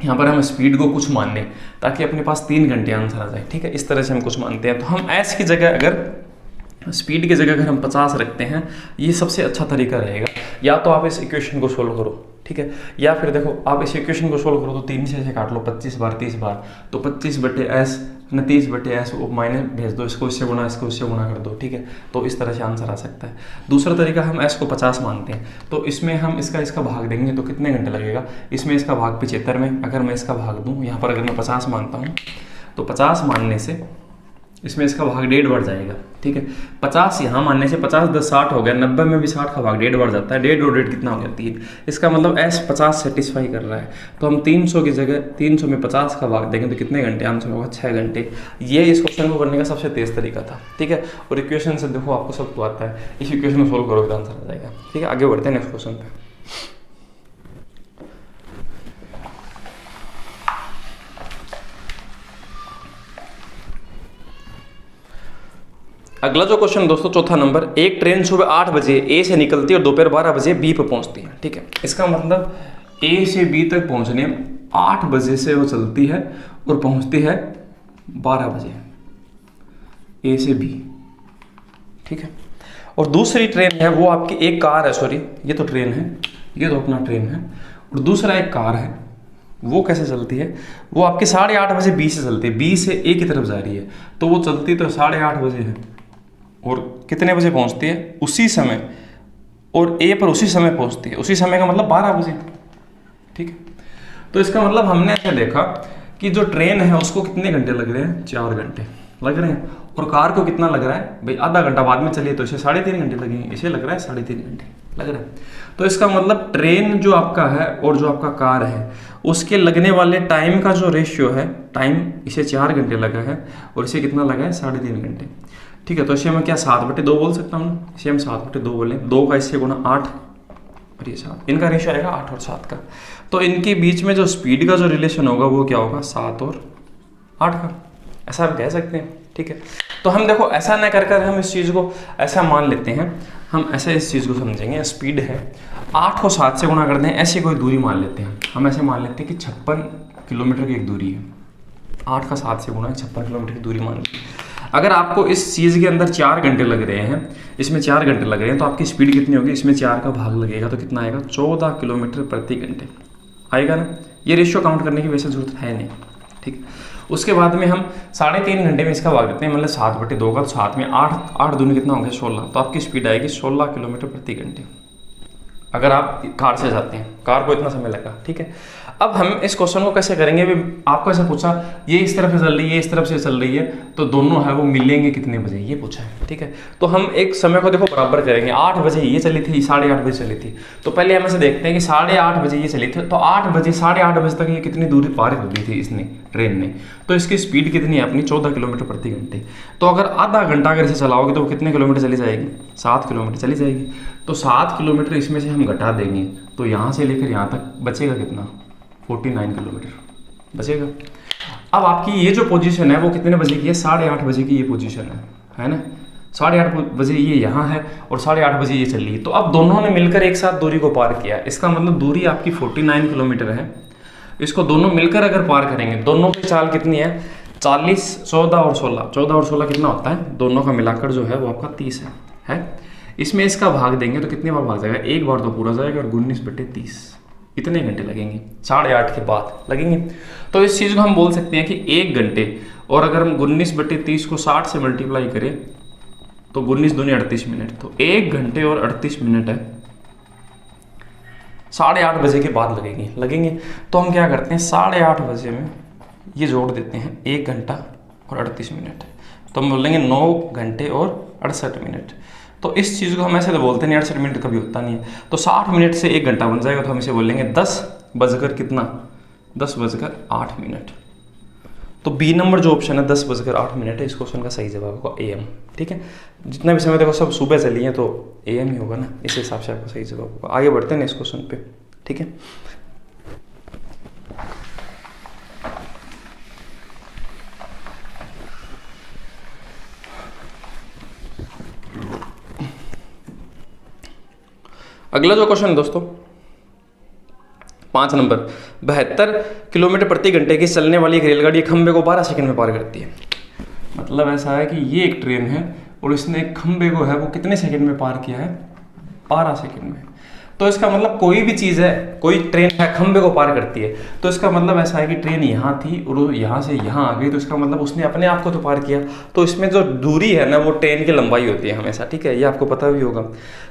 S1: यहाँ पर हम स्पीड को कुछ मान लें ताकि अपने पास 3 घंटे आंसर आ जाए, ठीक है। इस तरह से हम कुछ मानते हैं। तो हम एस की जगह अगर स्पीड की जगह अगर हम 50 रखते हैं, ये सबसे अच्छा तरीका रहेगा। या तो आप इस इक्वेशन को सोल्व करो, ठीक है, या फिर देखो आप इस इक्वेशन को सोल्व करो तो 3 से काट लो 25 बार 30 बार, तो 25/s 30/s वो माइनस भेज दो, इसको इससे गुना कर दो, ठीक है। तो इस तरह से आंसर आ सकता है। दूसरा तरीका हम s को 50 मानते हैं, तो इसमें हम इसका भाग देंगे तो कितने घंटे लगेगा, इसमें इसका भाग 75 में अगर मैं इसका भाग दूँ, यहाँ पर अगर मैं 50 मानता हूँ तो 50 मानने से इसमें इसका भाग 1.5 बढ़ जाएगा, ठीक है। 50 यहाँ मानने से 50 10 60 हो गया, 90 में भी 60 का भाग 1.5 बढ़ जाता है, 1.5 और 1.5 कितना हो गया 3। इसका मतलब एस 50 सेटिस्फाई कर रहा है, तो हम 300 की जगह 300 में 50 का भाग देंगे तो कितने घंटे आंसर होगा 6 घंटे। ये इस क्वेश्चन को करने का सबसे तेज तरीका था, ठीक है। और इक्वेशन से देखो आपको सब तो आता है, इस इक्वेशन को सोल्व करोगे तो आंसर आ जाएगा, ठीक है। आगे बढ़ते हैं नेक्स्ट क्वेश्चन पे। अगला जो क्वेश्चन दोस्तों चौथा नंबर, एक ट्रेन सुबह 8 बजे ए से निकलती है और दोपहर 12 बजे बी पर पहुंचती है, ठीक है। इसका मतलब ए से बी तक पहुंचने 8 बजे से वो चलती है और पहुंचती है 12 बजे, ए से बी, ठीक है। और दूसरी ट्रेन है वो आपकी एक कार है, सॉरी ये तो ट्रेन है, ये तो अपना ट्रेन है, और दूसरा एक कार है, वो कैसे चलती है, वो आपके 8:30 बजे बी से चलती है, बी से ए की तरफ जा रही है, तो वो चलती तो 8:30 बजे है और कितने बजे पहुंचती है उसी समय, और ए पर उसी समय पहुंचती है, उसी समय का मतलब 12 बजे, ठीक है। तो इसका मतलब हमने ऐसे देखा कि जो ट्रेन है उसको कितने घंटे लग रहे हैं, 4 घंटे लग रहे हैं, और कार को कितना लग रहा है भाई, आधा घंटा बाद में चलिए तो इसे 3.5 घंटे लगेंगे, इसे लग रहा है 3.5 घंटे लग रहा है। तो इसका मतलब ट्रेन जो आपका है और जो आपका कार है उसके लगने वाले टाइम का जो रेशियो है, टाइम इसे 4 घंटे लगा है और इसे कितना लगा है 3.5 घंटे, ठीक है। तो इसे मैं क्या 7/2 बोल सकता हूँ, इसे हम 7/2 बोलें, 2 का इससे गुना 8 और ये 7, इनका रेशियो आएगा 8 और 7 का। तो इनके बीच में जो स्पीड का जो रिलेशन होगा वो क्या होगा 7 और 8 का, ऐसा आप कह सकते हैं, ठीक है। तो हम देखो ऐसा न कर कर हम इस चीज़ को ऐसा मान लेते हैं, हम ऐसे इस चीज़ को समझेंगे, स्पीड है 8 को 7 से गुणा कर दें, ऐसी कोई दूरी मान लेते हैं हम, ऐसे मान लेते हैं कि 56 किलोमीटर की एक दूरी है, 8 का 7 से गुणा 56 किलोमीटर की दूरी मान ली। अगर आपको इस चीज़ के अंदर 4 घंटे लग रहे हैं, इसमें 4 घंटे लग रहे हैं, तो आपकी स्पीड कितनी होगी, इसमें 4 का भाग लगेगा तो कितना आएगा, 14 किलोमीटर प्रति घंटे आएगा ना। ये रेशियो काउंट करने की वैसे जरूरत है नहीं, ठीक। उसके बाद में हम 3.5 घंटे में इसका भाग देते हैं, मतलब 7/2 का, तो 7 में 8 दूनी कितना हो गया 16, तो आपकी स्पीड आएगी 16 किलोमीटर प्रति घंटे अगर आप कार से जाते हैं, कार को इतना समय लगा, ठीक है। अब हम इस क्वेश्चन को कैसे करेंगे, भी आपको ऐसा पूछा ये इस तरफ से चल रही है, इस तरफ से चल रही है, तो दोनों है वो मिलेंगे कितने बजे, ये पूछा है, ठीक है। तो हम एक समय को देखो बराबर करेंगे, 8 बजे ये चली थी, 8:30 बजे चली थी, तो पहले हम ऐसे देखते हैं कि 8:30 बजे ये चली थी, तो 8 बजे 8:30 बजे तक ये कितनी दूरी पार कर ली थी इसने, ट्रेन ने, तो इसकी स्पीड कितनी है अपनी 14 किलोमीटर प्रति घंटे। तो अगर आधा घंटा अगर इसे चलाओगे तो वो कितने किलोमीटर चली जाएगी, 7 किलोमीटर चली जाएगी। तो 7 किलोमीटर इसमें से हम घटा देंगे तो यहाँ से लेकर यहाँ तक बचेगा कितना, 49 किलोमीटर बचेगा। अब आपकी ये जो पोजीशन है वो कितने बजे की है, 8:30 बजे की ये पोजीशन है ना, 8:30 बजे ये यहाँ है और 8:30 बजे ये चल रही है। तो अब दोनों ने मिलकर एक साथ दूरी को पार किया, इसका मतलब दूरी आपकी 49 किलोमीटर है। इसको दोनों मिलकर अगर पार करेंगे, दोनों की चाल कितनी है 40, 14 और 16, 14 और 16 कितना होता है, दोनों का मिलाकर जो है वो आपका 30 है। इसमें इसका भाग देंगे तो कितने बार भाग जाएगा, एक बार तो पूरा जाएगा, और 19/30 इतने घंटे लगेंगे, 8:30 के बाद लगेंगे। तो इस चीज़ को हम बोल सकते हैं कि 1 घंटे, और अगर हम 19/30 को 60 से मल्टीप्लाई करें तो 19 दूनी 38 मिनट, तो 1 घंटे और 38 मिनट है, 8:30 बजे के बाद लगेंगे। तो हम क्या करते हैं, 8:30 बजे में ये जोड़ देते हैं 1 घंटा और 38 मिनट, तो हम बोलेंगे 9 घंटे और 68 मिनट। तो इस चीज़ को हम ऐसे तो बोलते नहीं, 68 मिनट कभी होता नहीं है, तो 60 मिनट से 1 घंटा बन जाएगा, तो हम इसे बोलेंगे 10 बजकर कितना, 10:08। तो बी नंबर जो ऑप्शन है 10:08 है, इस क्वेश्चन का सही जवाब होगा AM, ठीक है। जितना भी समय देखो सब सुबह चली है तो AM ही होगा ना, इस हिसाब से आपका सही जवाब होगा। आगे बढ़ते हैं इस क्वेश्चन पे, ठीक है। अगला जो क्वेश्चन है दोस्तों 5 नंबर, 72 किलोमीटर प्रति घंटे की चलने वाली एक रेलगाड़ी खंबे को 12 सेकंड में पार करती है। मतलब ऐसा है कि ये एक ट्रेन है और इसने एक खंबे को है वो कितने सेकंड में पार किया है, 12 सेकंड में। तो इसका मतलब कोई भी चीज़ है, कोई ट्रेन है खंबे को पार करती है, तो इसका मतलब ऐसा है कि ट्रेन यहाँ थी और वो यहाँ से यहाँ आ गई, तो इसका मतलब उसने अपने आप को तो पार किया। तो इसमें जो दूरी है ना वो ट्रेन की लंबाई होती है हमेशा, ठीक है, ये आपको पता भी होगा।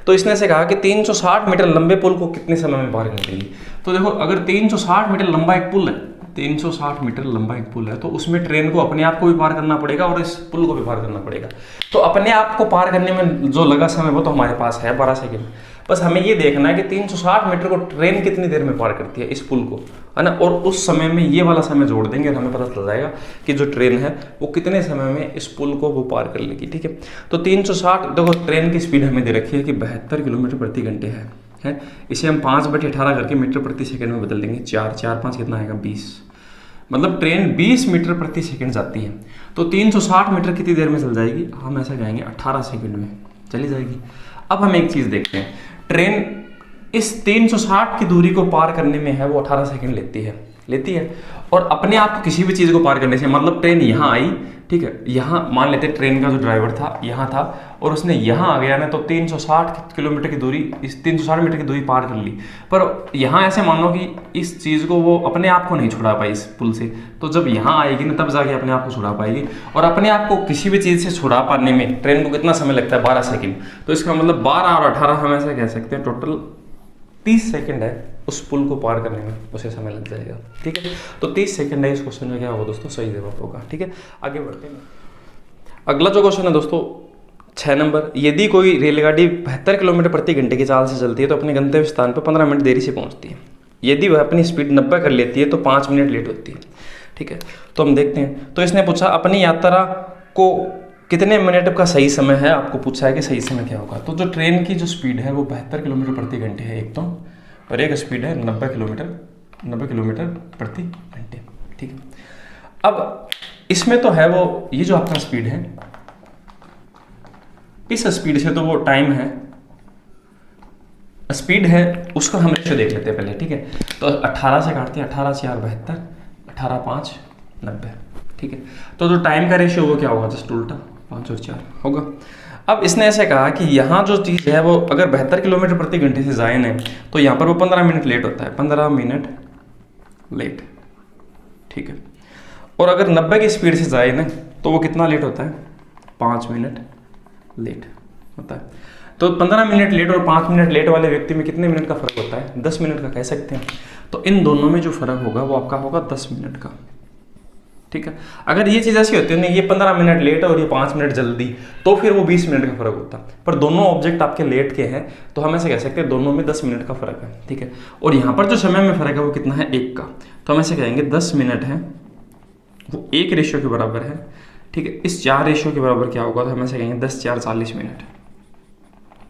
S1: तो इसने से कहा कि 360 मीटर लंबे पुल को कितने समय में पार कर देगी। तो देखो अगर 360 मीटर लंबा एक पुल है, 360 मीटर लंबा एक पुल है, तो उसमें ट्रेन को अपने आप को भी पार करना पड़ेगा और इस पुल को भी पार करना पड़ेगा। तो अपने आप को पार करने में जो लगा समय वो तो हमारे पास है 12 सेकंड। बस हमें ये देखना है कि 360 मीटर को ट्रेन कितनी देर में पार करती है, इस पुल को, है ना। और उस समय में ये वाला समय जोड़ देंगे और हमें पता चल जाएगा कि जो ट्रेन है वो कितने समय में इस पुल को वो पार कर लेगी, ठीक है। तो 360, देखो ट्रेन की स्पीड हमें दे रखी है कि 72 किलोमीटर प्रति घंटे है। इसे हम 5/18 करके मीटर प्रति सेकंड में बदल देंगे, 4×4=5 कितना आएगा 20, मतलब ट्रेन 20 मीटर प्रति सेकंड जाती है। तो 360 मीटर कितनी देर में चल जाएगी, हम ऐसा कहेंगे 18 सेकंड में चली जाएगी। अब हम एक चीज़ देखते हैं, ट्रेन इस 360 की दूरी को पार करने में है वो 18 सेकंड लेती है और अपने आप को किसी भी चीज़ को पार करने से, मतलब ट्रेन यहाँ आई, ठीक है, यहाँ मान लेते ट्रेन का जो ड्राइवर था यहाँ था और उसने यहाँ आ गया ना, तो 360 किलोमीटर की दूरी, इस 360 मीटर की दूरी पार कर ली। पर यहाँ ऐसे मान लो कि इस चीज़ को वो अपने आप को नहीं छुड़ा पाई इस पुल से, तो जब यहाँ आएगी ना तब जाके अपने आप को छुड़ा पाएगी। और अपने आप को किसी भी चीज़ से छुड़ा पाने में ट्रेन को कितना समय लगता है, 12 सेकेंड। तो इसका मतलब 12 और 18 हम ऐसा कह सकते हैं, टोटल 30 सेकंड है उस पुल को पार करने में, उसे समय लग जाएगा, ठीक है। तो 30 सेकंड है, इस क्वेश्चन में क्या होगा दोस्तों, सही जवाब होगा, ठीक है। आगे बढ़ते हैं। अगला जो क्वेश्चन है दोस्तों 6 नंबर, यदि कोई रेलगाड़ी 72 किलोमीटर प्रति घंटे की चाल से चलती है तो अपने गंतव्य स्थान पर 15 मिनट देरी से पहुंचती है। यदि वह अपनी स्पीड 90 कर लेती है तो 5 मिनट लेट होती है, ठीक है। तो हम देखते हैं, तो इसने पूछा अपनी यात्रा को कितने मिनट का सही समय है, आपको पूछा है कि सही समय क्या होगा। तो जो ट्रेन की जो स्पीड है वो 72 किलोमीटर प्रति घंटे है एक तो, और एक स्पीड है 90 किलोमीटर प्रति घंटे, ठीक है। अब इसमें तो है वो, ये जो आपका स्पीड है, इस स्पीड से तो वो टाइम है, स्पीड है, उसका हम रेशियो देख लेते हैं पहले, ठीक है। तो 18 से काटते हैं, 18 4 72, 18 5 90, ठीक है। तो जो टाइम का रेशियो वो क्या होगा, जस्ट उल्टा 5 और 4 होगा। अब इसने ऐसे कहा कि यहाँ जो चीज़ है वो अगर 72 किलोमीटर प्रति घंटे से जायन है तो यहाँ पर वो 15 मिनट लेट होता है, 15 मिनट लेट, ठीक है। और अगर 90 की स्पीड से जायन है तो वो कितना लेट होता है, 5 मिनट लेट होता है। तो 15 मिनट लेट और 5 मिनट लेट वाले व्यक्ति में कितने मिनट का फर्क होता है, 10 मिनट का कह सकते हैं। तो इन दोनों में जो फर्क होगा वो आपका होगा 10 मिनट का, ठीक है। अगर ये चीज़ ऐसी होती है ना, ये 15 मिनट लेट और ये 5 मिनट जल्दी, तो फिर वो 20 मिनट का फर्क होता। पर दोनों ऑब्जेक्ट आपके लेट के हैं तो हम ऐसे कह सकते हैं दोनों में 10 मिनट का फर्क है, ठीक है। और यहाँ पर जो समय में फर्क है वो कितना है, 1 का। तो हम ऐसे कहेंगे 10 मिनट है वो 1 रेशियो के बराबर है, ठीक है। इस 4 रेशियो के बराबर क्या होगा, तो हम ऐसे कहेंगे 10 4 40 मिनट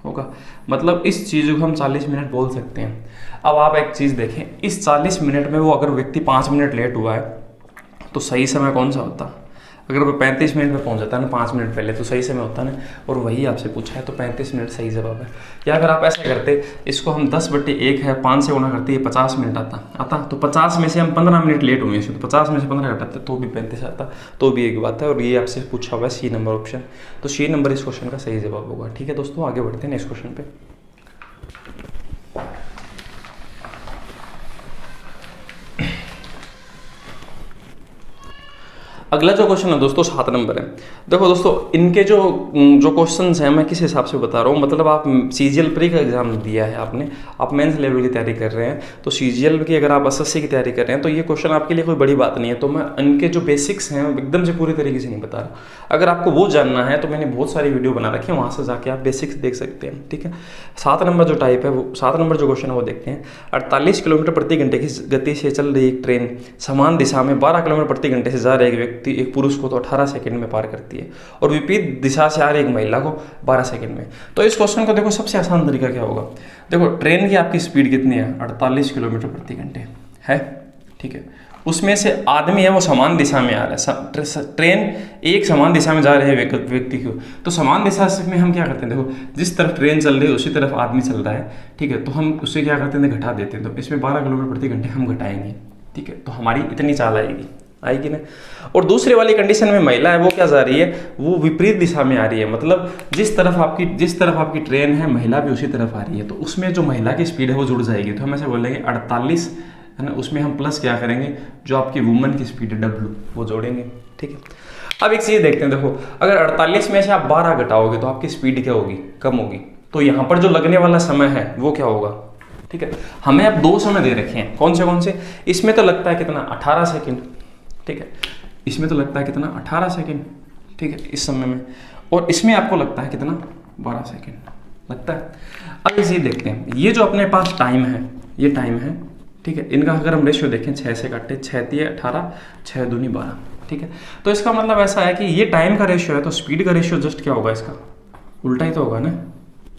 S1: होगा। मतलब इस चीज़ को हम 40 मिनट बोल सकते हैं। अब आप एक चीज़ देखें, इस 40 मिनट में वो अगर व्यक्ति 5 मिनट लेट हुआ है तो सही समय कौन सा होता, अगर वो 35 मिनट में पहुंच जाता है ना 5 मिनट पहले, तो सही समय होता है ना। और वही आपसे पूछा है तो 35 मिनट सही जवाब है। या अगर आप ऐसा करते, इसको हम 10/1 है 5 से गुणा करते, ये 50 मिनट आता तो 50 में से हम 15 मिनट लेट हुए हैं, तो 50 में से 15 घटाते तो भी 35 आता, तो भी एक बात है। और ये आपसे पूछा हुआ है C नंबर ऑप्शन, तो C नंबर इस क्वेश्चन का सही जवाब होगा, ठीक है दोस्तों। आगे बढ़ते हैं नेक्स्ट क्वेश्चन पे। अगला जो क्वेश्चन है दोस्तों 7 नंबर है। देखो दोस्तों, इनके जो क्वेश्चंस हैं मैं किस हिसाब से बता रहा हूँ, मतलब आप CGL प्री का एग्जाम दिया है आपने, आप मेंस लेवल की तैयारी कर रहे हैं, तो CGL की अगर आप SSC की तैयारी कर रहे हैं तो ये क्वेश्चन आपके लिए कोई बड़ी बात नहीं है। तो मैं इनके जो बेसिक्स हैं एकदम से पूरी तरीके से नहीं बता रहा। अगर आपको वो जानना है तो मैंने बहुत सारी वीडियो बना रखी है, वहाँ से जाके आप बेसिक्स देख सकते हैं, ठीक है। 7 नंबर जो टाइप है वो 7 नंबर जो क्वेश्चन है वो देखते हैं। 48 किलोमीटर प्रति घंटे की गति से चल रही एक ट्रेन समान दिशा में 12 किलोमीटर प्रति घंटे से जा रहे एक व्यक्ति एक पुरुष को तो 18 सेकंड में पार करती है, और विपरीत दिशा से आ रही एक महिला को 12 सेकंड में। तो इस क्वेश्चन को देखो, सबसे आसान तरीका क्या होगा, देखो ट्रेन की आपकी स्पीड कितनी है, 48 किलोमीटर प्रति घंटे है, ठीक है। उसमें से आदमी है वो समान दिशा में आ रहा है, ट्रेन एक समान दिशा में जा रहे हैं व्यक्ति को, तो समान दिशा में हम क्या करते हैं, देखो जिस तरफ ट्रेन चल रही है उसी तरफ आदमी चल रहा है, ठीक है। तो हम उससे क्या करते हैं, घटा देते हैं, तो इसमें 12 किलोमीटर प्रति घंटे हम घटाएंगे, ठीक है। तो हमारी इतनी चाल आएगी ना। और दूसरे वाली कंडीशन में महिला है वो क्या जा रही है, वो विपरीत दिशा में आ रही है, मतलब जिस तरफ आपकी ट्रेन है महिला भी उसी तरफ आ रही है, तो उसमें जो महिला की स्पीड है वो जुड़ जाएगी। तो हम ऐसे बोलेंगे 48 है ना, उसमें हम प्लस क्या करेंगे, जो आपकी वुमन की स्पीड है W वो जोड़ेंगे, ठीक है। अब एक चीज़ देखते हैं, देखो अगर 48 में से आप 12 घटाओगे तो आपकी स्पीड क्या होगी, कम होगी। तो यहाँ पर जो लगने वाला समय है वो क्या होगा, ठीक है। हमें अब 2 समय दे रखे हैं, कौन से, इसमें तो लगता है कितना 18 सेकेंड, ठीक है। इसमें तो लगता है कितना 18 सेकेंड, ठीक है, इस समय में, और इसमें आपको लगता है कितना 12 सेकेंड लगता है। अब इसे देखते हैं, ये जो अपने पास टाइम है ये टाइम है, ठीक है। इनका अगर हम रेशियो देखें 6 से काटे, 6 3 18, 6 दूनी 12, ठीक है। तो इसका मतलब ऐसा है कि ये टाइम का रेशियो है तो स्पीड का रेशियो जस्ट क्या होगा, इसका उल्टा ही तो होगा ना,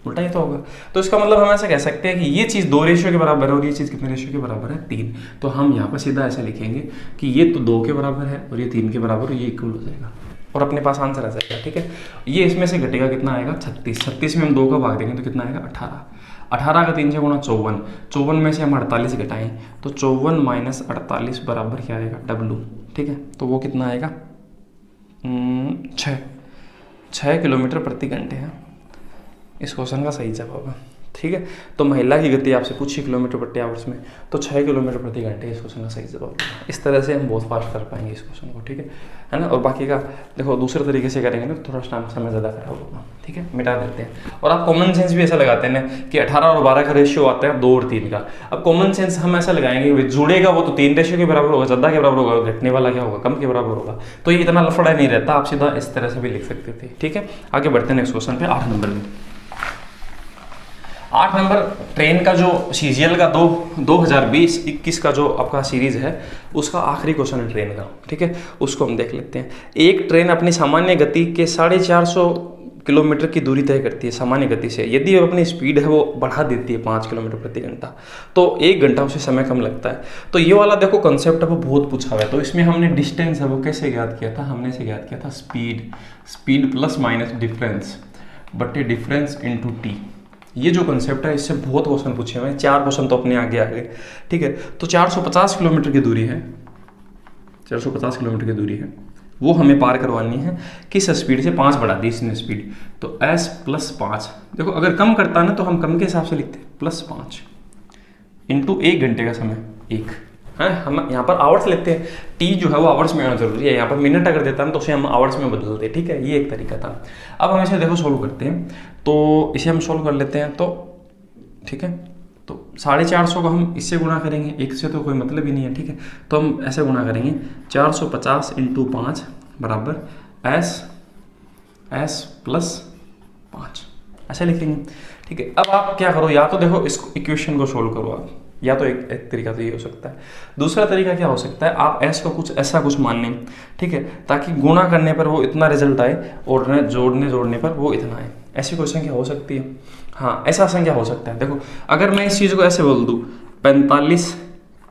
S1: उल्टा ही तो होगा। तो इसका मतलब हम ऐसा कह सकते हैं कि ये चीज़ 2 रेशियो के बराबर है और ये चीज़ कितने रेशियो के बराबर है, 3। तो हम यहाँ पर सीधा ऐसा लिखेंगे कि ये तो 2 के बराबर है और ये 3 के बराबर, ये इक्वल हो जाएगा और अपने पास आंसर आ जाएगा, ठीक है। ये इसमें से घटेगा कितना आएगा 36, 36 में हम 2 का भाग देंगे तो कितना आएगा 18, 18 का 3 से गुणा 54, 54 में से हम 48 घटाएं तो 54 माइनस 48 बराबर क्या आएगा W, ठीक है। तो वो कितना आएगा 6 किलोमीटर प्रति घंटे है इस क्वेश्चन का सही जवाब है, ठीक है। तो महिला की गति आपसे पूछी किलोमीटर प्रति आवर्स में, तो 6 किलोमीटर प्रति घंटे इस क्वेश्चन का सही जवाब है। इस तरह से हम बहुत फास्ट कर पाएंगे इस क्वेश्चन को, ठीक है ना। और बाकी का देखो दूसरे तरीके से करेंगे ना थोड़ा समय ज़्यादा खराब होगा, ठीक है, मिटा देते हैं। और आप कॉमन सेंस भी ऐसा लगाते हैं ना कि 18 और 12 का रेशियो आता है 2 और 3 का। अब कॉमन सेंस हम ऐसा लगाएंगे जुड़ेगा वो तो 3 रेशियो के बराबर होगा, ज़्यादा के बराबर होगा, घटने वाला क्या होगा, कम के बराबर होगा। तो ये इतना लफड़ा नहीं रहता, आप सीधा इस तरह से भी लिख सकते थे, ठीक है। आगे बढ़ते हैं नेक्स्ट क्वेश्चन पे, 8 नंबर में। 8 नंबर ट्रेन का जो CGL का 2020-21 का जो आपका सीरीज है उसका आखिरी क्वेश्चन है ट्रेन का, ठीक है। उसको हम देख लेते हैं। एक ट्रेन अपनी सामान्य गति के 450 किलोमीटर की दूरी तय करती है सामान्य गति से। यदि अपनी स्पीड है वो बढ़ा देती है 5 किलोमीटर प्रति घंटा, तो 1 घंटा उसे समय कम लगता है। तो ये वाला देखो कंसेप्ट है वो बहुत पूछा हुआ है। तो इसमें हमने डिस्टेंस है वो कैसे ज्ञात किया था, हमने से ज्ञात किया था स्पीड प्लस माइनस डिफरेंस बटे डिफरेंस इनटू टी। ये जो कंसेप्ट है इससे बहुत क्वेश्चन पूछे हुए हैं, 4 क्वेश्चन तो अपने आगे आ गए, ठीक है। तो 450 किलोमीटर की दूरी है, 450 किलोमीटर की दूरी है, वो हमें पार करवानी है किस स्पीड से, 5 बढ़ा दी इसने स्पीड, तो s प्लस 5। देखो अगर कम करता ना तो हम कम के हिसाब से लिखते प्लस 5 इंटू 1 घंटे का समय 1 है। हम यहाँ पर आवर्स लेते हैं, टी जो है वो आवर्स में आना जरूरी है। यहाँ पर मिनट अगर देता ना तो उसे हम आवर्स में बदलते हैं, ठीक है। ये एक तरीका था। अब हम इसे देखो सोल्व करते हैं, तो इसे हम सोल्व कर लेते हैं, तो ठीक है। तो 450 को हम इससे गुणा करेंगे, 1 से तो कोई मतलब ही नहीं है, ठीक है। तो हम ऐसे गुणा करेंगे 450 इंटू 5 बराबर एस प्लस 5, ऐसे लिखेंगे, ठीक है। अब आप क्या करो, या तो देखो इस इक्वेशन को सोल्व करो आप, या तो एक तरीका तो ये हो सकता है। दूसरा तरीका क्या हो सकता है, आप एस को कुछ ऐसा कुछ मान लें, ठीक है, ताकि गुणा करने पर वो इतना रिजल्ट आए और जोड़ने पर वो इतना आए। ऐसी कोई संख्या हो सकती है, हाँ ऐसा संख्या हो सकता है। देखो अगर मैं इस चीज़ को ऐसे बोल दूँ 45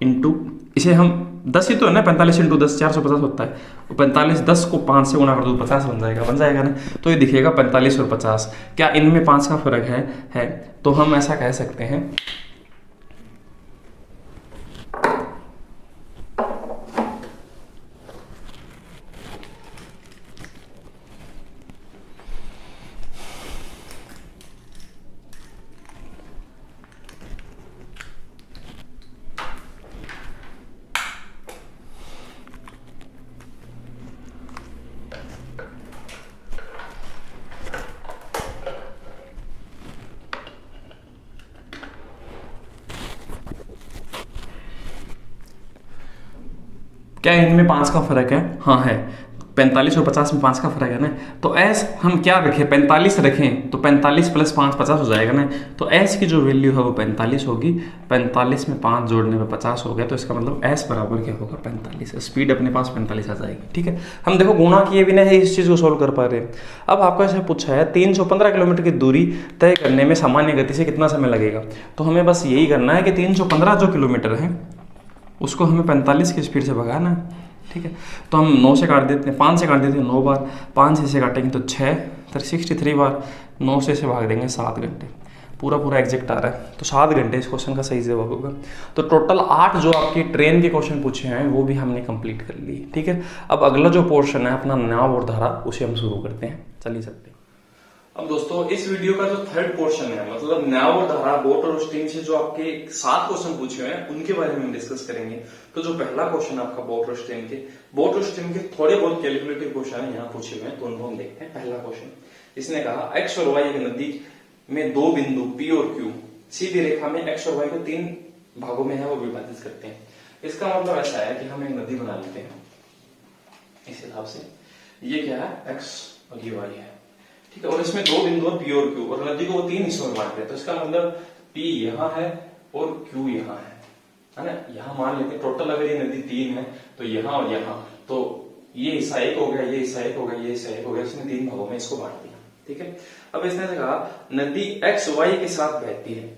S1: इंटू, इसे हम 10 ही तो है ना, 45 इंटू 10 450 होता है, 45 10 को 5 से गुणा कर दो 50 बन जाएगा ना। तो ये दिखेगा 45 और 50, क्या इनमें 5 का फर्क है। तो हम ऐसा कह सकते हैं क्या इनमें 5 का फर्क है, हाँ है। 45 और 50 में 5 का फर्क है ना। तो एस हम क्या रखें, 45 रखें, तो 45 प्लस 5 50 हो जाएगा ना। तो एस की जो वैल्यू है वो 45 होगी, 45 में 5 जोड़ने में 50 हो गया, तो इसका मतलब एस बराबर क्या होगा 45। स्पीड अपने पास 45 आ जाएगी, ठीक है। हम देखो गुणा किए बिना ही इस चीज़ को सोल्व कर पा रहे हैं। अब आपको ऐसे पूछा है 315 किलोमीटर की दूरी तय करने में सामान्य गति से कितना समय लगेगा। तो हमें बस यही करना है कि 315 जो किलोमीटर है उसको हमें 45 की स्पीड से भगाना है, ठीक है। तो हम 9 से काट देते हैं, 5 से काट देते हैं 9 बार, 5 से काटेंगे तो 6, फिर 63 बार, 9 से भाग देंगे 7 घंटे, पूरा एग्जैक्ट आ रहा है। तो 7 घंटे इस क्वेश्चन का सही जवाब होगा। तो टोटल 8 जो आपकी ट्रेन के क्वेश्चन पूछे हैं वो भी हमने कंप्लीट कर लिए, ठीक है। अब अगला जो पोर्शन है अपना नाव और धारा, उसे हम शुरू करते हैं, चलिए सकते हैं। अब दोस्तों इस वीडियो का जो थर्ड पोर्शन है, मतलब नाव और धारा, बोट और स्टीम से जो आपके 7 क्वेश्चन पूछे हुए हैं उनके बारे में हम डिस्कस करेंगे। तो जो पहला क्वेश्चन आपका बोट और स्टीम के थोड़े बहुत कैलकुलेटिव क्वेश्चन है यहाँ पूछे हुए हैं, तो उनको हम देखते हैं। पहला क्वेश्चन, इसने कहा एक्स और वाई की नदी में 2 बिंदु पी और क्यू सीधी रेखा में एक्स और वाई को 3 भागों में है वो विभाजित करते हैं। इसका मतलब ऐसा है कि हम एक नदी बना लेते हैं इस हिसाब से, ये क्या है एक्स और ये वाई है, ठीक है। और इसमें 2 बिंदु पी और क्यू, और नदी को वो 3 हिस्सों में बांट रहे हैं। तो इसका मतलब पी यहाँ है और क्यू यहाँ है ना। यहाँ मान लेते हैं टोटल अगर ये नदी 3 है तो यहाँ और यहाँ, तो ये हिस्सा 1 हो गया, ये हिस्सा 1 हो गया, ये हिस्सा 1 हो गया, इसने 3 भागों में इसको बांट दिया, ठीक है। अब इसने कहा नदी एक्स वाई के साथ बहती है,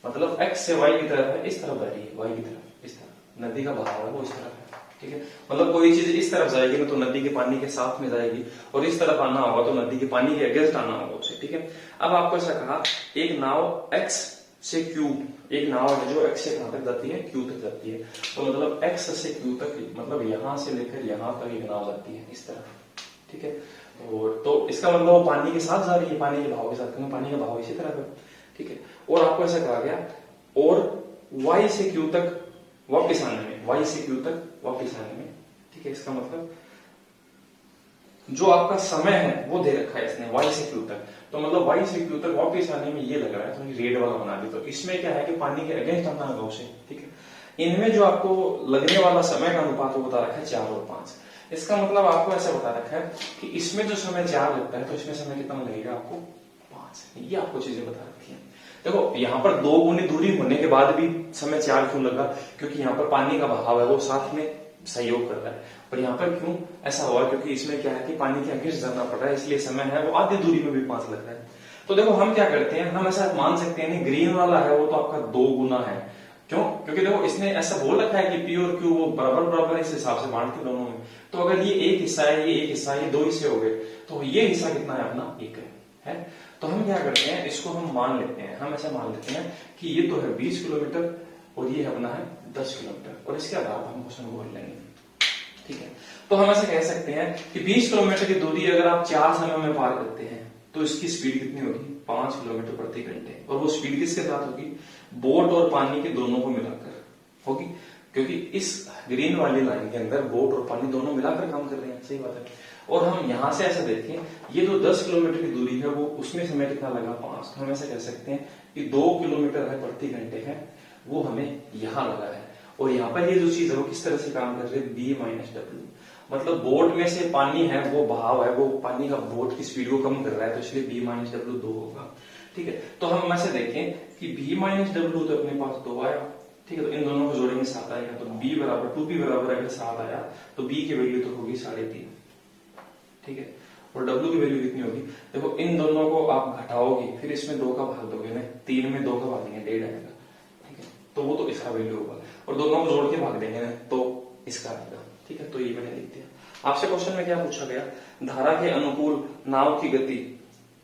S1: मतलब एक्स से वाई की तरफ है, इस तरफ बह रही है, वाई की तरफ इस तरफ, नदी का बहाव है वो इस तरफ है, ठीक है। मतलब कोई चीज इस तरफ जाएगी ना तो नदी के पानी के साथ में जाएगी, और इस तरफ आना होगा तो नदी के पानी के अगेंस्ट आना होगा उसे, ठीक है। अब आपको ऐसा कहा एक नाव एक्स से क्यू, एक नाव है जो एक्स से कहां तक जाती है, क्यू तक जाती है। तो मतलब एक्स से क्यू तक, मतलब यहां से लेकर यहां तक एक नाव जाती है इस तरफ, ठीक है। और तो इसका मतलब वो पानी के साथ जा रही है, पानी के बहाव के साथ, क्योंकि पानी का बहाव इसी तरफ है, ठीक है। और आपको ऐसा कहा गया और वाई से क्यू तक वापिस आने में, वाई से क्यू तक वापिस आने में, ठीक है। इसका मतलब जो आपका समय है वो दे रखा है इसने वाई से क्यू तक, तो मतलब वाई से क्यू तक वापिस आने में ये लग रहा है, तो रेड वाला बना दे। तो इसमें क्या है कि पानी के अगेंस्ट आना होगा उसे, ठीक है। इनमें जो आपको लगने वाला समय का अनुपात वो बता रखा है 4 और 5। इसका मतलब आपको ऐसा बता रखा है कि इसमें जो समय 4 लगता है तो इसमें समय कितना लगेगा आपको 5, ये आपको चीजें बता रखी है। देखो यहाँ पर 2 गुनी दूरी होने के बाद भी समय 4 क्यों लगा, क्योंकि यहाँ पर पानी का बहाव है वो साथ में सहयोग कर रहा है। और यहाँ पर क्यों ऐसा हुआ, क्योंकि इसमें क्या है कि पानी के अगेंस्ट जाना पड़ रहा है, इसलिए समय है वो आधी दूरी में भी 5 लग रहा है। तो देखो हम क्या करते हैं, हम ऐसा मान सकते हैं ग्रीन वाला है वो तो आपका 2 गुना है। क्यों? क्योंकि देखो इसने ऐसा बोल रखा है कि पी और क्यू वो बराबर बराबर है, इस हिसाब से बांटते दोनों में। तो अगर ये एक हिस्सा है, ये एक हिस्सा है, ये 2 हिस्से हो गए, तो ये हिस्सा कितना है अपना, 1 है। तो हम क्या करते हैं, इसको हम मान लेते हैं, हम ऐसा मान लेते हैं कि ये तो है 20 किलोमीटर और ये अपना है 10 किलोमीटर, और इसके आधार पर हम क्वेश्चन बोल लेंगे। ठीक है, तो हम ऐसा कह सकते हैं कि 20 किलोमीटर की दूरी अगर आप 4 समय में पार करते हैं तो इसकी स्पीड कितनी होगी, 5 किलोमीटर प्रति घंटे। और वो स्पीड किसके साथ होगी, बोट और पानी के दोनों को मिलाकर होगी, क्योंकि इस ग्रीन वाली लाइन के अंदर बोट और पानी दोनों मिलाकर काम कर रहे हैं। सही बात है। और हम यहां से ऐसा देखें, ये जो 10 किलोमीटर की दूरी है वो उसमें समय कितना लगा, 5। तो हम ऐसा कह सकते हैं कि 2 किलोमीटर है प्रति घंटे है, वो हमें यहां लगा है। और यहाँ पर ये जो चीज है वो किस तरह से काम कर रही है, बी माइनस डब्ल्यू। मतलब बोट में से पानी है, वो बहाव है, वो पानी का बोट की स्पीड को कम कर रहा है, तो इसलिए बी माइनस डब्ल्यू 2 होगा। ठीक है, तो हम ऐसे देखें कि बी माइनस डब्ल्यू तो अपने पास 2 आया। ठीक है, तो इन दोनों को जोड़ेंगे 7 आएगा। तो बी बराबर 2 बी बराबर अगर 7 आया तो बी की वैल्यू तो होगी 3.5। ठीक है, और डब्ल्यू की वैल्यू कितनी होगी, देखो इन दोनों को आप घटाओगे, फिर इसमें 2 का भाग दोगे ना, 3 में 2 का भागेंगे 1.5 आएगा। ठीक है, तो वो तो इसका वैल्यू होगा, और दोनों को जोड़ के भाग देंगे ना तो इसका आएगा। ठीक है, तो ये मैंने लिख दिया। आपसे क्वेश्चन में क्या पूछा गया, धारा के अनुकूल नाव की गति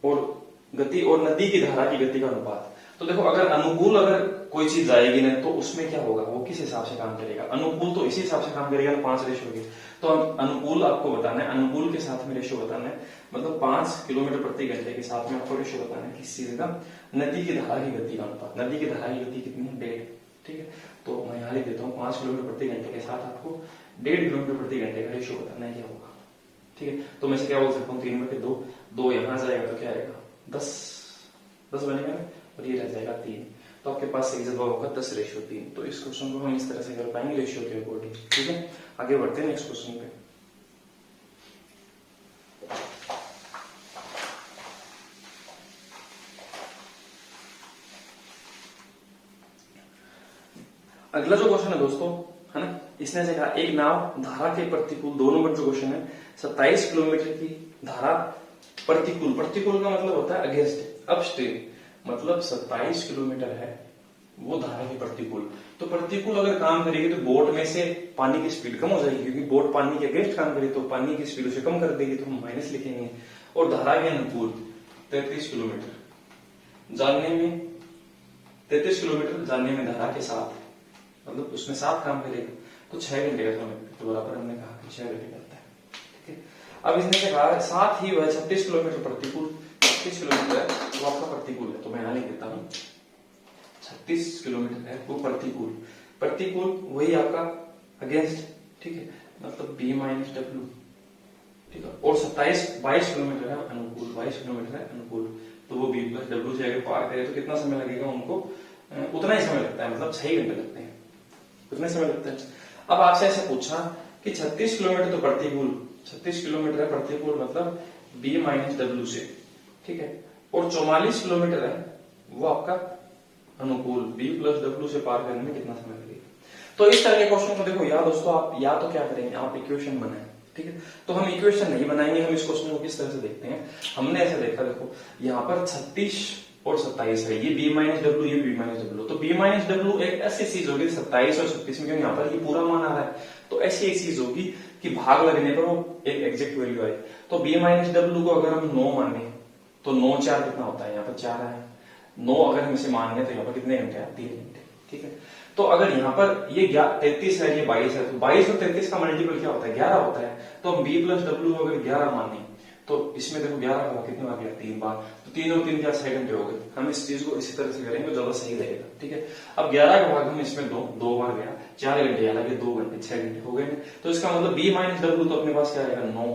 S1: और नदी की धारा की गति का अनुपात। तो देखो अगर अनुकूल अगर कोई चीज जाएगी ना तो उसमें क्या होगा, वो किस हिसाब से काम करेगा, अनुकूल तो इसी हिसाब से काम करेगा ना, 5 रेशो की। तो हम अनुकूल आपको बताना है, अनुकूल के साथ में रेशो बताना है, मतलब 5 किलोमीटर प्रति घंटे के साथ में आपको रेशो बताना है किस चीज का, नदी की धारा की गति का अनुपात। नदी की धारा की गति कितनी है, 1.5। ठीक है, तो मैं यहाँ लिख देता हूँ 5 किलोमीटर प्रति घंटे के साथ आपको 1.5 किलोमीटर प्रति घंटे का रेशो बताना है क्या होगा। ठीक है, तो मैं से क्या बोल सकता हूँ, 3 में से 2 यहाँ जाएगा तो क्या आएगा, 10 बनेगा, और ये रह जाएगा 3। तो आपके पास सही जवाब होगा 10:3। तो इस क्वेश्चन को हम इस तरह से कर पाएंगे रेशियो के अकॉर्डिंग। ठीक है, आगे बढ़ते हैं नेक्स्ट क्वेश्चन पे। अगला जो क्वेश्चन है दोस्तों, है ना, इसने से कहा एक नाव धारा के प्रतिकूल, 2 नंबर जो क्वेश्चन है, 27 किलोमीटर की धारा प्रतिकूल का मतलब होता है अगेंस्ट, अपस्ट्रीम, मतलब 27 किलोमीटर है वो धारा के प्रतिकूल। तो प्रतिकूल अगर काम करेगी तो बोट में से पानी की स्पीड कम हो जाएगी, क्योंकि बोट पानी के अगेंस्ट काम करेगी तो पानी की स्पीड उसे कम कर देगी, तो हम माइनस लिखेंगे। और धारा के अनुकूल 33 किलोमीटर जाने में, 33 किलोमीटर जाने में धारा के साथ, मतलब उसमें 7 काम करेगा, तो 6 घंटे का समय, तो बराबर हमने कहा कि 6 घंटे करता है। ठीक है, अब इसने क्या कहा, साथ ही वह 36 किलोमीटर प्रतिकूल, 36 किलोमीटर है वो आपका प्रतिकूल है, तो मैं यहाँ लिख देता हूँ 36 किलोमीटर है वो प्रतिकूल वही आपका अगेंस्ट। ठीक है, मतलब बी माइनस डब्ल्यू। ठीक है, और 22 किलोमीटर है अनुकूल, 22 किलोमीटर है अनुकूल, तो वो बी प्लस डब्ल्यू से अगर पार करे तो कितना समय लगेगा उनको, उतना ही समय लगता है, मतलब 6 घंटे लगते हैं, उतना समय लगता है। अब आपसे ऐसे पूछा कि 36 किलोमीटर तो प्रतिकूल, 36 किलोमीटर है प्रतिकूल, मतलब बी माइनस डब्ल्यू से। ठीक है, और 44 किलोमीटर है वो आपका अनुकूल, बी प्लस डब्ल्यू से पार करने में कितना समय लगेगा। तो इस तरह के क्वेश्चन को देखो या दोस्तों आप या तो क्या करेंगे, आप इक्वेशन बनाएं। ठीक है, तो हम इक्वेशन नहीं बनाएंगे, हम इस क्वेश्चन को किस तरह से देखते हैं, हमने ऐसे देखा, देखो यहाँ पर 36 और 27 है, ये बी माइनस डब्ल्यू, ये बी माइनस डब्ल्यू, तो बी माइनस डब्ल्यू एक ऐसी चीज होगी 27 और 36 में, क्योंकि यहाँ पर ये पूरा मान आ रहा है, तो ऐसी एक चीज होगी कि भाग लगने पर वो एक एग्जैक्ट वैल्यू आए। तो बी माइनस डब्ल्यू को अगर हम 9 माने तो 9 4 कितना होता है, यहाँ पर 4 है, 9 अगर हम इसे मान लें तो यहाँ पर कितने घंटे हैं, 3 घंटे। ठीक है, तो अगर यहाँ पर ये 33 है, ये 22 है, तो 22 और 33 का मल्टीपल क्या होता है, 11 होता है। तो हम बी प्लस डब्ल्यू अगर 11 माने तो इसमें देखो 11 का कितनी बार गया, 3 बार, तो 3 और 3 क्या 6 घंटे हो गए। हम इस चीज को इसी तरह से करेंगे तो ज्यादा सही रहेगा। ठीक है, अब 11 का भाग हम इसमें 2 बार गया, 4 घंटे, हालांकि 2 घंटे 6 घंटे हो गए। तो इसका मतलब बी माइनस डब्ल्यू तो अपने पास क्या आएगा 9,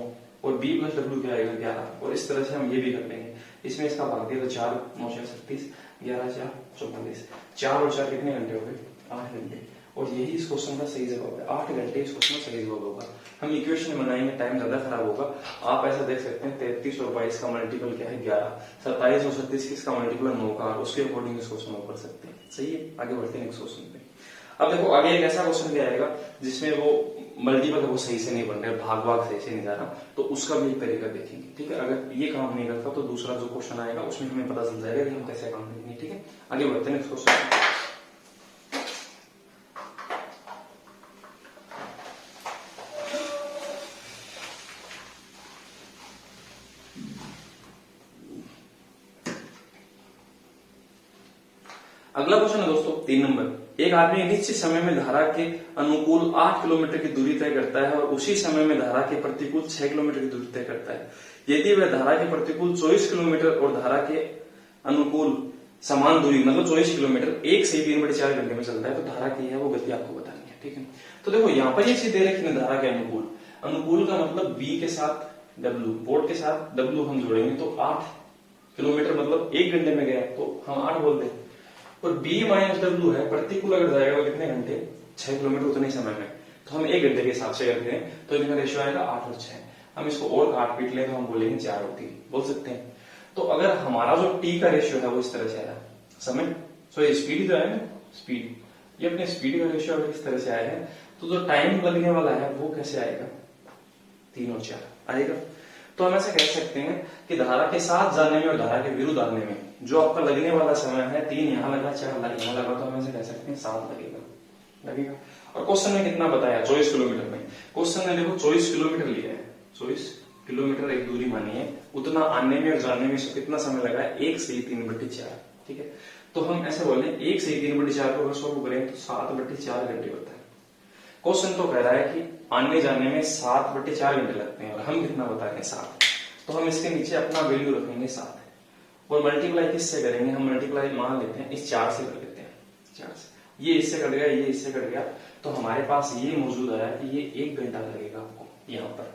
S1: और बी प्लस डब्ल्यू क्या आएगा 11, और इस तरह से हम ये भी कर लेंगे। इसमें इसका भाग दिया तो 4 9 6 36, 11 4 44, 4 और 4 कितने घंटे हो गए, 8 घंटे। और यही इस क्वेश्चन का सही जवाब है, 8 घंटे इस क्वेश्चन का सही जवाब होगा। हम इक्वेशन बनाएंगे, टाइम ज्यादा खराब होगा। आप ऐसा देख सकते हैं 33 और 22 का मल्टीपल क्या है 11, 27 और 36 किसका मल्टीपल है 9 का, उसके अकॉर्डिंग इस क्वेश्चन को कर सकते हैं। सही है, आगे बढ़ते हैं नेक्स्ट क्वेश्चन पे। अब देखो आगे एक ऐसा क्वेश्चन भी आएगा जिसमें वो मल्टीपल वो सही से नहीं बन रहा, भाग भाग सही से नहीं जा रहा, तो उसका भी तरीका देखेंगे। ठीक है, अगर ये काम नहीं करता तो दूसरा जो क्वेश्चन आएगा उसमें हमें पता चल जाएगा कि हम कैसे काम करेंगे। ठीक है, आगे बढ़ते हैं नेक्स्ट क्वेश्चन। अगला क्वेश्चन है दोस्तों 3 नंबर। एक आदमी निश्चित समय में धारा के अनुकूल 8 किलोमीटर की दूरी तय करता है और उसी समय में धारा के प्रतिकूल 6 किलोमीटर की दूरी तय करता है। यदि वह धारा के प्रतिकूल 24 किलोमीटर और धारा के अनुकूल समान दूरी मतलब 24 किलोमीटर 1 से 3/4 घंटे में चलता है, तो धारा की है वो गति आपको बतानी है। ठीक है, तो देखो यहाँ पर ये चीज दे रखी है धारा के अनुकूल। अनुकूल का मतलब बी के साथ डब्ल्यू, बोर्ड के साथ डब्ल्यू हम जोड़ेंगे तो 8 किलोमीटर मतलब 1 घंटे में गया, तो हम 8 बोल दें। और b माइनस डब्ल्यू है, प्रतिकूल अगर जाएगा वो कितने घंटे, 6 किलोमीटर उतने ही समय में, तो हम 1 घंटे के हिसाब से करते हैं, तो इनका रेशियो आएगा 8 और 6। हम इसको और काट पीट लें तो हम बोलेंगे 4 और 3 बोल सकते हैं। तो अगर हमारा जो t का रेशियो है वो इस तरह से आया, समय सो स्पीड जो है ना, स्पीड, ये अपने स्पीड का रेशियो अगर इस तरह से आया है, तो जो टाइम लगने वाला है वो कैसे आएगा, 3 और 4 आएगा। तो हम ऐसे कह सकते हैं कि धारा के साथ जाने में और धारा के विरुद्ध आने में जो आपका लगने वाला समय है, 3 यहाँ लगा 4 यहाँ लगा, तो हम ऐसे कह सकते हैं 7 लगेगा। और क्वेश्चन में कितना बताया, 24 किलोमीटर में। क्वेश्चन ने देखो 24 किलोमीटर लिया है, 24 किलोमीटर एक दूरी मानी है, उतना आने में और जाने में कितना समय लगा है, 1 से 3/4। ठीक है, तो हम ऐसे बोले 1 से 3/4 को अगर सॉल्व करें तो 7/4 घंटे होता है। क्वेश्चन तो कह रहा है कि आने जाने में 7/4 घंटे लगते हैं और हम कितना बता रहे हैं 7, तो हम इसके नीचे अपना वैल्यू रखेंगे 7 और मल्टीप्लाई किससे करेंगे, हम मल्टीप्लाई मान लेते हैं इस 4 से कर लेते हैं, 4 से, ये इससे कट गया, ये इससे कट गया, तो हमारे पास ये मौजूद आया कि ये 1 घंटा लगेगा आपको यहाँ पर,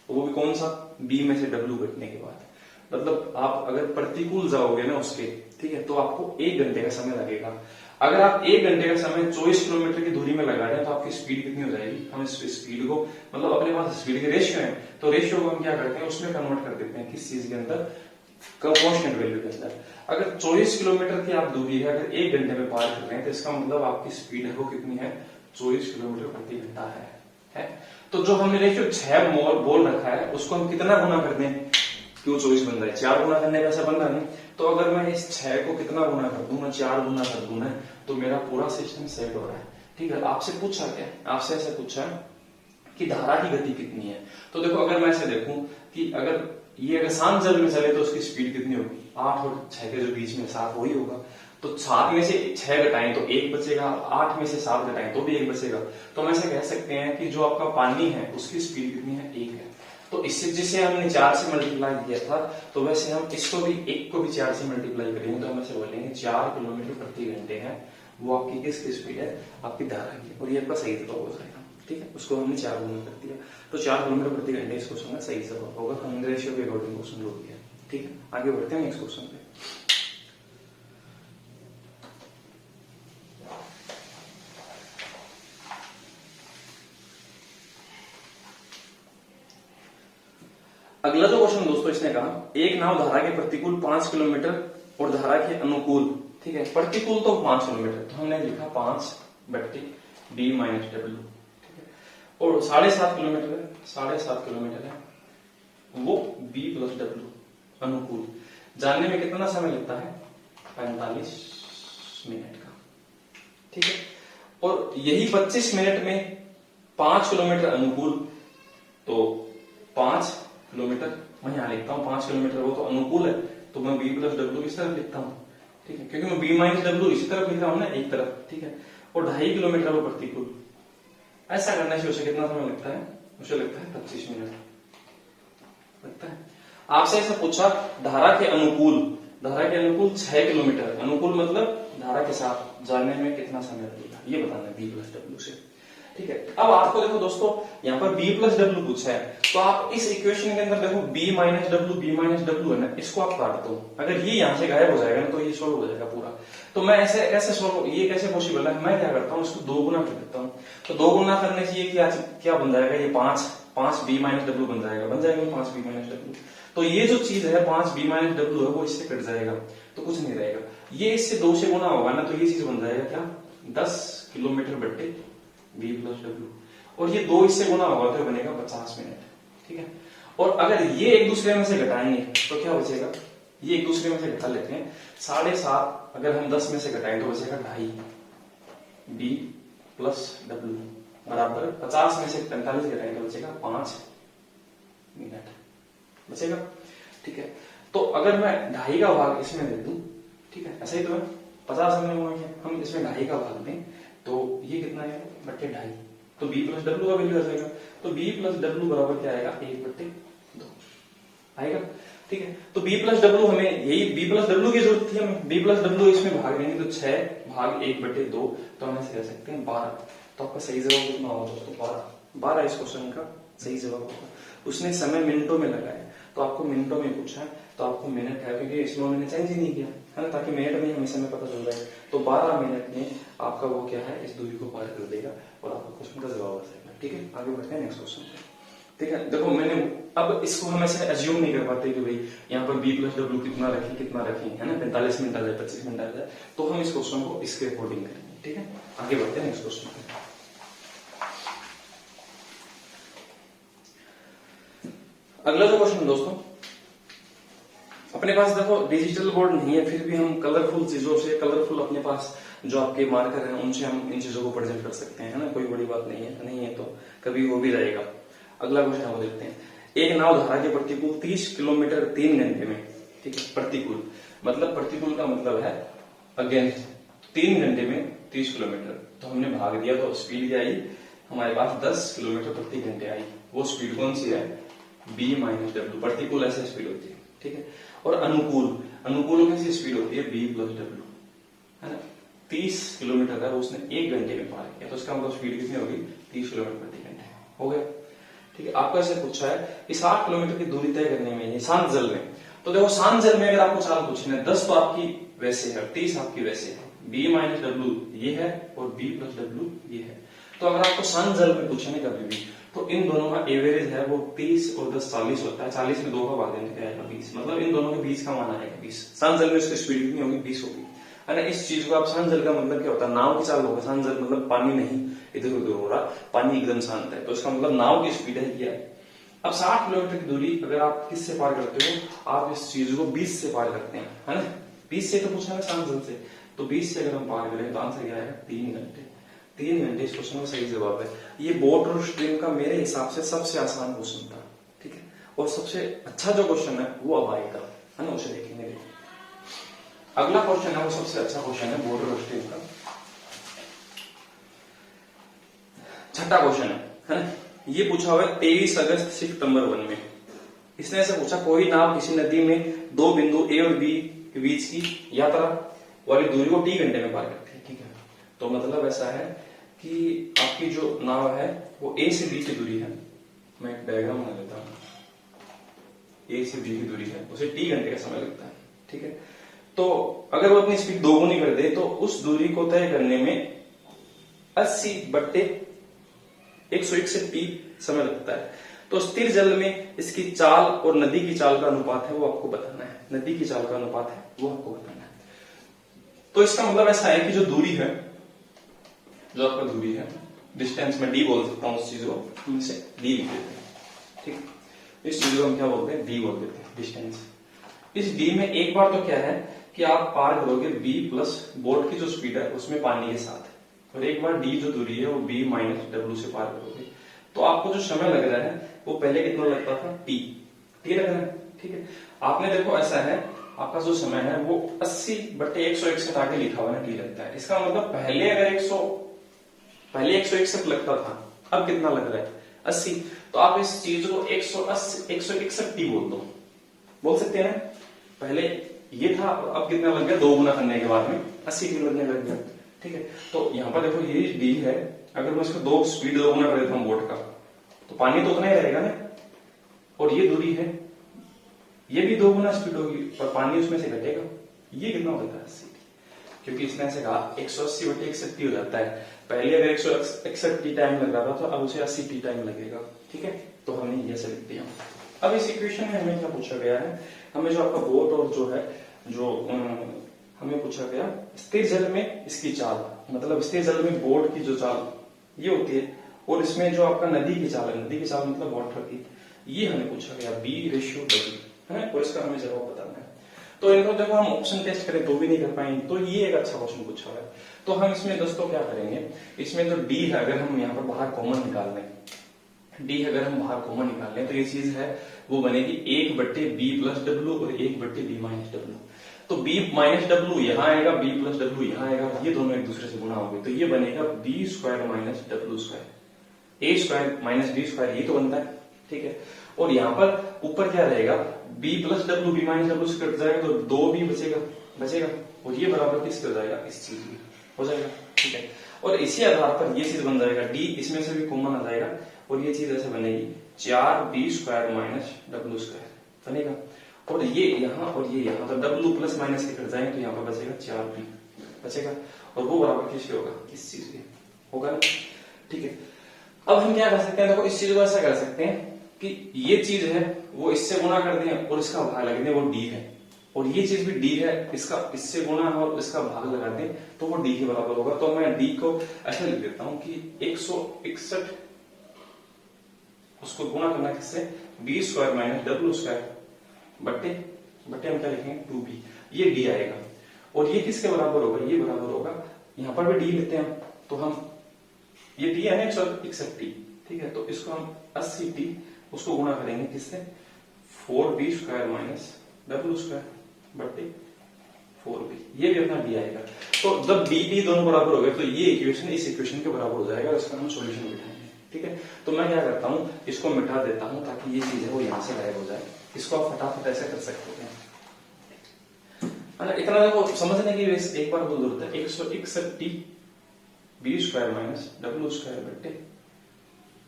S1: वो भी कौन सा, बी में से डब्ल्यू घटने के बाद। मतलब आप अगर प्रतिकूल जाओगे ना उसके, ठीक है, तो आपको 1 घंटे का समय लगेगा। अगर आप 1 घंटे का समय 24 किलोमीटर की दूरी में लगा रहे हैं तो आपकी स्पीड कितनी हो जाएगी, हम इस स्पीड को मतलब अपने पास स्पीड के रेशियो है, तो रेशियो को हम क्या करते हैं उसमें कन्वर्ट कर देते हैं, किस चीज के अंदर, कांस्टेंट वैल्यू के अंदर। अगर 24 किलोमीटर की आप दूरी है, अगर 1 घंटे में पार कर रहे हैं, तो इसका मतलब आपकी स्पीड है वो कितनी है, 24 किलोमीटर प्रति घंटा है। तो जो हमने रेशियो 6 बोल रखा है उसको हम कितना गुना कर दें कि वो 24 बन रहा है, 4 गुना करने का ऐसा बन रहा नहीं। तो अगर मैं इस 6 को कितना गुना कर दूं, मैं 4 गुना कर दूं ना, तो मेरा पूरा सिस्टम सेट हो रहा है। ठीक है, आपसे पूछा क्या, आपसे ऐसे पूछा कि धारा की गति कितनी है, तो देखो अगर मैं ऐसे देखूं कि अगर ये अगर शांत जल में चले तो उसकी स्पीड कितनी होगी, 8 और 6 के जो बीच में 7 वही होगा, तो 7 में से 6 घटाएं तो 1 बचेगा, 8 में से 7 घटाएं तो भी 1 बचेगा। तो हम ऐसे कह सकते हैं कि जो आपका पानी है उसकी स्पीड कितनी है, 1 है। तो इससे जिसे हमने 4 से मल्टीप्लाई किया था, तो वैसे हम इसको भी 1 को भी 4 से मल्टीप्लाई करेंगे, तो हम ऐसे बोलेंगे 4 किलोमीटर प्रति घंटे है, वो आपकी किसकी स्पीड है, आपकी धारा की, और ये आपका सही जवाब हो जाएगा। ठीक है, उसको हमने 4 गुना कर दिया, तो 4 किलोमीटर प्रति घंटे इस क्वेश्चन का सही जवाब होगा। हमने रेशियो के अकॉर्डिंग क्वेश्चन लोड किया। ठीक है, आगे बढ़ते हैं नेक्स्ट क्वेश्चन पे। अगला जो क्वेश्चन दोस्तों इसने कहा, एक नाव धारा के प्रतिकूल 5 किलोमीटर और धारा के अनुकूल, ठीक है, प्रतिकूल तो 5 किलोमीटर, तो हमने लिखा 5/d माइनस डब्ल्यू, ठीक है, और 7.5 किलोमीटर है, 7.5 किलोमीटर है, वो b प्लस डब्ल्यू अनुकूल, जानने में कितना समय लगता है, 45 मिनट का। ठीक है, और यही 25 मिनट में 5 किलोमीटर अनुकूल, तो 5 किलोमीटर मैं यहां लिखता हूं, 5 किलोमीटर वो तो अनुकूल है, तो मैं b प्लस डब्ल्यू इस तरफ लिखता हूं। ठीक है, क्योंकि मैं b माइनस डब्ल्यू इसी तरफ लिख रहा हूं ना, एक तरफ। ठीक है, और 2.5 किलोमीटर वो प्रतिकूल। ऐसा करने से उसे कितना समय लगता है, उसे लगता है 25 मिनट लगता है। आपसे ऐसा पूछा धारा के अनुकूल, धारा के अनुकूल 6 किलोमीटर, अनुकूल मतलब धारा के साथ जाने में कितना समय लगेगा, ये बताना है b प्लस डब्ल्यू से। ठीक है, अब आपको देखो दोस्तों यहाँ पर b प्लस डब्ल्यू पूछा है, तो आप इस इक्वेशन के अंदर देखो b माइनस डब्ल्यू है ना, इसको आप काट दो, अगर ये यहाँ से गायब हो जाएगा ना तो ये सोल्व हो जाएगा पूरा। तो मैं ऐसे कैसे सोल्व, ये कैसे पॉसिबल है, मैं क्या करता हूँ इसको 2 गुना कर देता हूँ, तो 2 गुना करने से ये क्या बन जाएगा, ये 5 b माइनस डब्ल्यू बन जाएगा, 5 b माइनस डब्ल्यू। तो ये जो चीज है 5 b माइनस डब्ल्यू है वो इससे कट जाएगा, तो कुछ नहीं रहेगा। ये इससे 2 से गुना होगा ना, तो ये चीज बन जाएगा क्या, 10 किलोमीटर बट्टे v प्लस डब्ल्यू, और ये 2 इससे गुना होगा तो बनेगा 50 मिनट। ठीक है, और अगर ये एक दूसरे में से घटाएंगे तो क्या बचेगा, ये एक दूसरे में से घटा लेते हैं, 7.5 अगर हम 10 में से घटाएं तो बचेगा 2.5 v प्लस डब्ल्यू बराबर 50 में से 45 घटाएं तो बचेगा 5 मिनट बचेगा। ठीक है, तो अगर मैं 2.5 का भाग इसमें दे दूं, ठीक है, ऐसा ही तो है, 50 हमने हुआ है, हम इसमें 2.5 का भाग दें तो ये कितना है बट्टे 2.5, तो b प्लस डब्ल्यू का वैल्यू आ जाएगा, तो b प्लस डब्ल्यू बराबर क्या आएगा 1/2 आएगा। ठीक है, तो b प्लस डब्ल्यू हमें यही b प्लस डब्ल्यू की जरूरत थी, हमें b प्लस डब्ल्यू इसमें भाग देंगे तो 6 भाग 1/2, तो हम ऐसे कह सकते हैं 12। तो आपका सही जवाब कितना होगा दोस्तों 12 इस क्वेश्चन का सही जवाब होगा। उसने समय मिनटों में लगाया, तो आपको मिनटों में पूछा है तो आपको मिनट है, क्योंकि इसमें मैंने चेंज ही नहीं किया है ना, ताकि मिनट में हमें समय पता चल जाए। तो 12 मिनट में आपका वो क्या है, इस दूरी को पार कर देगा और आपको क्वेश्चन का जवाब आ जाएगा। ठीक है, आगे बढ़ते हैं नेक्स्ट क्वेश्चन पे। ठीक है, देखो मैंने अब इसको हम ऐसे एज्यूम नहीं कर पाते कि भाई यहाँ पर b प्लस डब्ल्यू कितना रखें है ना, 45 मिनट आ जाए 25 मिनट आ जाए, तो हम इस क्वेश्चन को इसके अकॉर्डिंग करेंगे। ठीक है, आगे बढ़ते हैं नेक्स्ट क्वेश्चन पे। अगला जो क्वेश्चन दोस्तों, अपने पास देखो डिजिटल बोर्ड नहीं है, फिर भी हम कलरफुल चीजों से, कलरफुल अपने पास जो आपके मार्कर हैं उनसे हम इन चीजों को प्रेजेंट कर सकते हैं, है ना, कोई बड़ी बात नहीं है, नहीं है तो कभी हो भी रहेगा। अगला क्वेश्चन हम देखते हैं, एक नाव धारा के प्रतिकूल 30 किलोमीटर 3 घंटे में, ठीक है, प्रतिकूल मतलब प्रतिकूल का मतलब है अगेंस्ट, 3 घंटे में 30 किलोमीटर, तो हमने भाग दिया तो स्पीड क्या आई हमारे पास 10 किलोमीटर प्रति घंटे आई। वो स्पीड कौन सी है, b माइनस डब्ल्यू, प्रतिकूल ऐसे स्पीड होती है। ठीक है, और अनुकूल कैसी स्पीड होती है b प्लस डब्ल्यू, है ना, 30 किलोमीटर है वो उसने 1 घंटे में पार किया, तो इसका मतलब स्पीड कितनी होगी 30 किलोमीटर प्रति घंटे हो गया। ठीक है, आपको ऐसे पूछा है कि 60 किलोमीटर की दूरी तय करने में ये शांत जल में, तो देखो शांत जल में अगर आपको चाल पूछना है 10 तो आपकी वैसे है, 30 आपकी वैसे है, b माइनस डब्ल्यू ये है और b प्लस डब्ल्यू ये है। तो अगर आपको शांत जल में पूछने कभी भी, तो इन दोनों का एवरेज है वो 30 और 10 40 होता है, 40 में 2 का भाग देने का आएगा 20, मतलब इन दोनों के बीच का मान आएगा 20। शांत जल में उसकी स्पीड कितनी होगी 20 होगी, है ना। इस चीज को आप शांत जल का मतलब क्या होता है, नाव की चाल होगा, शांत जल मतलब पानी नहीं इधर उधर हो रहा, पानी एकदम शांत है, तो इसका मतलब नाव की स्पीड है ये। अब 60 किलोमीटर की दूरी अगर आप किससे पार करते हो, आप इस चीज को 20 से पार करते हैं, है ना, 20 से तो पूछा है शांत जल से, तो 20 से अगर हम पार करें तो आंसर क्या आएगा 3 घंटे। 3 घंटे इस क्वेश्चन का सही जवाब है। ये बोट और स्ट्रीम का मेरे हिसाब से सबसे आसान क्वेश्चन था। ठीक है, और सबसे अच्छा जो क्वेश्चन है वो अब आएगा, है ना, उसे देखेंगे। अगला क्वेश्चन है वो सबसे अच्छा क्वेश्चन है बोट और स्ट्रीम का, छठा क्वेश्चन है ना। ये पूछा हुआ है 23 अगस्त सितंबर 1 में। इसने ऐसे पूछा, कोई नाव किसी नदी में 2 बिंदु ए और बी के बीच की यात्रा वाली दूरी को t घंटे में पार करती है। ठीक है, तो मतलब ऐसा है कि आपकी जो नाव है वो ए से बी की दूरी है, मैं एक डायग्राम बना लेता हूं, ए से बी की दूरी है, उसे t घंटे का समय लगता है। ठीक है, तो अगर वो अपनी स्पीड 2 गुनी कर दे तो उस दूरी को तय करने में 80/161 t समय लगता है। तो स्थिर जल में इसकी चाल और नदी की चाल का अनुपात है वो आपको बताना है, नदी की चाल का अनुपात है वो आपको बताना है। तो इसका मतलब ऐसा है कि जो दूरी है, जो आपका दूरी है, डिस्टेंस में डी बोल सकता हूं, उस चीज को हम इसे डी लिख देते हैं। ठीक, इस चीज को हम क्या बोलते हैं, डी बोल देते हैं, डिस्टेंस। इस डी में एक बार तो क्या है कि आप पार करोगे बी प्लस बोट की जो स्पीड है उसमें पानी के साथ, और एक बार डी जो दूरी है वो बी माइनस डब्ल्यू से पार करोगे, तो आपको जो समय लग रहा है वो पहले कितना लगता था टी लग रहा है। ठीक है, आपने देखो ऐसा है, आपका जो समय है वो 80/161 आगे लिखा हुआ है, टी लगता है। इसका मतलब पहले अगर 161 लगता था, अब कितना लग रहा है 80, तो आप इस चीज को 161 टी बोल सकते हैं। पहले ये था, अब कितना लग गया, 2 गुना करने के बाद में 80 टी लगने लग गया। ठीक है, तो यहाँ पर देखो ये डी है, अगर मैं इसको 2 स्पीड 2 गुना कर देता हूँ बोट का, तो पानी तो उतना ही रहेगा ना, और ये दूरी है, ये भी 2 गुना स्पीड होगी और पानी उसमें से घटेगा, ये कितना हो जाता है 80, क्योंकि इसने ऐसे कहा 180/161 हो जाता है। पहले अगर 161 टी टाइम लग रहा था तो अब उसे 80 टी टाइम लगेगा। ठीक है, तो हमने ये ऐसे लिख दिया। अब इस इक्वेशन में हमें क्या पूछा गया है, हमें जो आपका बोट और जो है जो हमें पूछा गया स्थिर जल में इसकी चाल, मतलब इसके जल में बोट की जो चाल ये होती है, और इसमें जो आपका नदी की चाल है, नदी की चाल मतलब वाटर की, ये हमें पूछा गया B/W है, और इसका हमें जवाब बताना है। तो इनको देखो हम ऑप्शन टेस्ट करें तो भी नहीं कर पाएंगे, तो ये एक अच्छा क्वेश्चन पूछा है। तो हम इसमें दोस्तों क्या करेंगे, इसमें जो D है अगर हम यहाँ पर बाहर कॉमन निकाल लें, D अगर हम बाहर कॉमन निकाल लें तो ये चीज है वो बनेगी 1/B+W और 1/B-W। तो B-W यहाँ आएगा, B+W यहाँ आएगा, ये दोनों एक दूसरे से गुणा होंगे, तो ये बनेगा B² - W², A² - B² ये तो बनता है, ठीक है। और यहाँ पर ऊपर क्या रहेगा, B+W B-W से कट जाएगा तो 2B बचेगा, और ये बराबर किसके हो जाएगा, इस चीज में हो जाएगा, ठीक है। और इसी आधार पर ये चीज बन जाएगा, D इसमें से भी कॉमन आ जाएगा, और ये चीज ऐसे बनेगी 4B² - W² बनेगा। और ये यहाँ और ये यहाँ, तो W प्लस माइनस के कट जाएंगे तो यहाँ पर बचेगा 4B बचेगा, और वो बराबर किसके होगा, इस चीज के होगा ना, ठीक है। अब हम क्या कर सकते हैं, देखो इस चीज को ऐसा कर सकते हैं कि ये चीज है वो इससे गुणा कर दें और इसका भाग लगा दें, वो D है, और ये चीज भी D है, इसका इससे गुणा है और इसका भाग लगा दें तो वो D के बराबर होगा। तो मैं D को ऐसे लिख देता हूं कि 161 उसको गुणा करना किससे, B² - W² बट्टे हम क्या लिखेंगे 2B, ये D आएगा। और ये किसके बराबर होगा, ये बराबर होगा, यहां पर भी D लेते हैं तो हम, ये D है ना 161T, ठीक है, तो इसको हम 80T उसको गुणा करेंगे किससे, 4B² - W² बट्टे 4B, ये भी अपना D आएगा। तो जब B दोनों बराबर हो गए तो ये इक्वेशन इस इक्वेशन के बराबर हो जाएगा, इसका हम सॉल्यूशन बिठाएंगे, ठीक है। तो मैं क्या करता हूं, इसको मिटा देता हूं ताकि ये चीज है वो यहां से गायब हो जाए। इसको आप फटाफट ऐसे कर सकते हैं, इतना देखो समझने की एक बार जरूरत है। 161T B² - W² बट्टे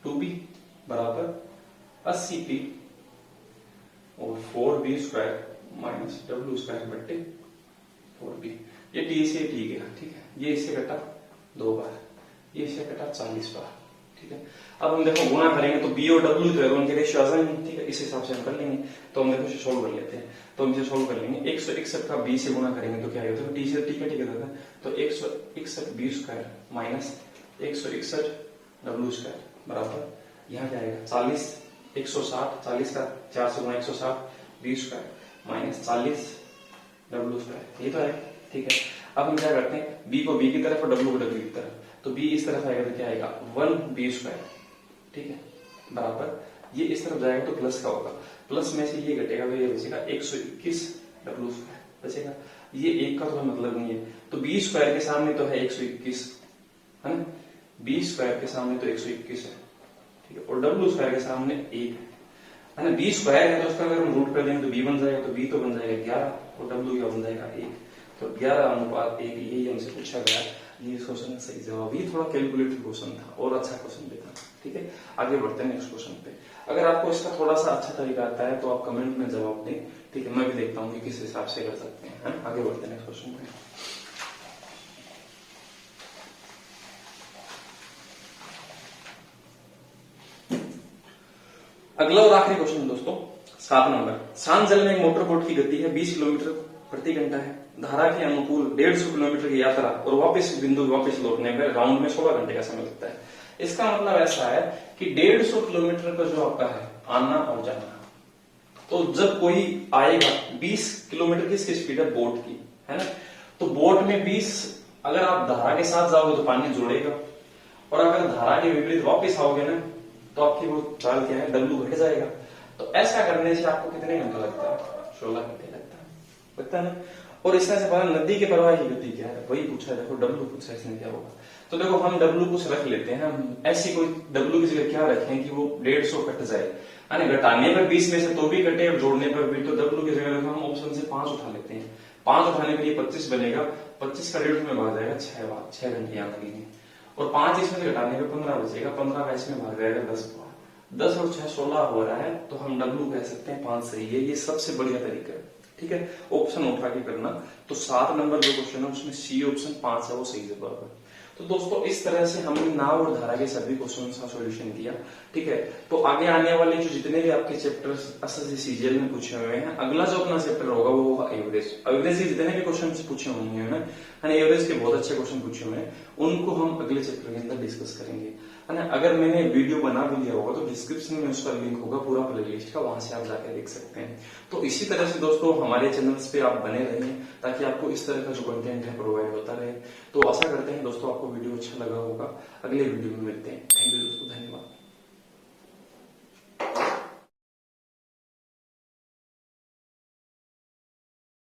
S1: 2B बराबर 80T और 4B² - W² बट्टे 4B। ये T से T गया, ठीक है, ये इससे कटा 2 बार, ये इससे कटा 40 बार, ठीक है। अब हम देखो गुणा करेंगे तो B और W तो है, उनके रेशियो आ जाएंगे, ठीक है, इस हिसाब से हम कर लेंगे। तो हम देखो इसे सोल्व कर लेते हैं, तो हम इसे सोल्व कर लेंगे। 161 का B से गुणा करेंगे तो क्या होता है, T से T का ठीक होता है, तो 161 B² माइनस 161 W² बराबर यहाँ क्या आएगा 40, 160, 40 का 4 से गुणा 160 B² माइनस 40 W², ये तो है, ठीक है। अब हम क्या करते हैं, B को B की तरफ और W को W की तरफ, तो B इस तरफ आएगा तो क्या आएगा 1B², ठीक है, बराबर ये इस तरफ जाएगा तो प्लस का होगा, प्लस में से ये घटेगा तो ये बचेगा 121 W² बचेगा। ये एक का तो मतलब नहीं है, तो B² के सामने तो है 121 है ना, B² के सामने तो 121 है, ठीक है, और W² के सामने 1 है ना। B² है तो उसका अगर हम रूट कर देंगे तो B बन जाएगा, तो B तो बन जाएगा 11 और W क्या बन जाएगा 1, तो 11:1 यही हमसे पूछा गया। ये क्वेश्चन का सही जवाब, ये थोड़ा कैलकुलेटेड क्वेश्चन था और अच्छा क्वेश्चन भी था, ठीक है। आगे बढ़ते हैं नेक्स्ट क्वेश्चन पे। अगर आपको इसका थोड़ा सा अच्छा तरीका आता है तो आप कमेंट में जवाब दें, ठीक है, मैं भी देखता हूँ कि किस हिसाब से कर सकते हैं। आगे बढ़ते हैं नेक्स्ट क्वेश्चन पे। अगला और आखिरी क्वेश्चन दोस्तों 7 नंबर। शांत जल में एक मोटर बोट की गति है 20 किलोमीटर प्रति घंटा है, धारा के अनुकूल 150 किलोमीटर की यात्रा और वापस बिंदु वापस लौटने में राउंड में 16 घंटे का समय लगता है। इसका मतलब ऐसा है कि 150 किलोमीटर का जो आपका है आना और जाना, तो जब कोई आएगा 20 किलोमीटर की इसकी स्पीड है बोट की, है ना, तो बोट में 20 अगर आप धारा के साथ जाओगे तो पानी जोड़ेगा, और अगर धारा के विपरीत वापस आओगे ना तो आपकी वो चाल क्या है W घट जाएगा। तो ऐसा करने से आपको कितने घंटा लगता है, 16 घंटे लगता है ना। और इसमें से पता नदी के प्रवाह की गति क्या है, वही पूछा है, देखो W पूछा है, इसमें क्या होगा। तो देखो हम W कुछ रख लेते हैं, हम ऐसी कोई W की जगह क्या रखें कि वो 150 कट जाए, यानी घटाने पर 20 में से तो भी कटे और जोड़ने पर भी, तो W की जगह हम ऑप्शन से 5 उठा लेते हैं। 5 उठाने के लिए 25 बनेगा, 25 का 150 में भाग जाएगा 6 घंटे यहाँ लगेंगे, और 5 इसमें से घटाने पर 15 बचेगा, 15 का इसमें भाग जाएगा 10 और 6 16 हो रहा है, तो हम W कह सकते हैं 5 सही है, ये सबसे बढ़िया तरीका है, ठीक है। ऑप्शन उठा के करना, तो 7 नंबर जो क्वेश्चन है उसमें C ऑप्शन 5 है वो सही जवाब है। तो दोस्तों इस तरह से हमने नाव और धारा के सभी क्वेश्चन का सॉल्यूशन किया। ठीक है, तो आगे आने वाले जो जितने भी आपके चैप्टर्स एसएससी सीजीएल में पूछे हुए हैं, अगला जो अपना चैप्टर होगा वो होगा एवरेज। एवरेज के जितने भी क्वेश्चन पूछे हुए हैं ना, एवरेज के बहुत अच्छे क्वेश्चन पूछे हुए हैं, उनको हम अगले चैप्टर के अंदर डिस्कस करेंगे, है ना। अगर मैंने वीडियो बना भी लिया होगा तो डिस्क्रिप्शन में उसका लिंक होगा पूरा प्लेलिस्ट का, वहां से आप जाकर देख सकते हैं। तो इसी तरह से दोस्तों हमारे चैनल्स पे आप बने रहिए ताकि आपको इस तरह का जो कंटेंट है प्रोवाइड होता रहे। तो आशा करते हैं दोस्तों आपको वीडियो अच्छा लगा होगा। अगले वीडियो में मिलते हैं। थैंक यू दोस्तों, धन्यवाद।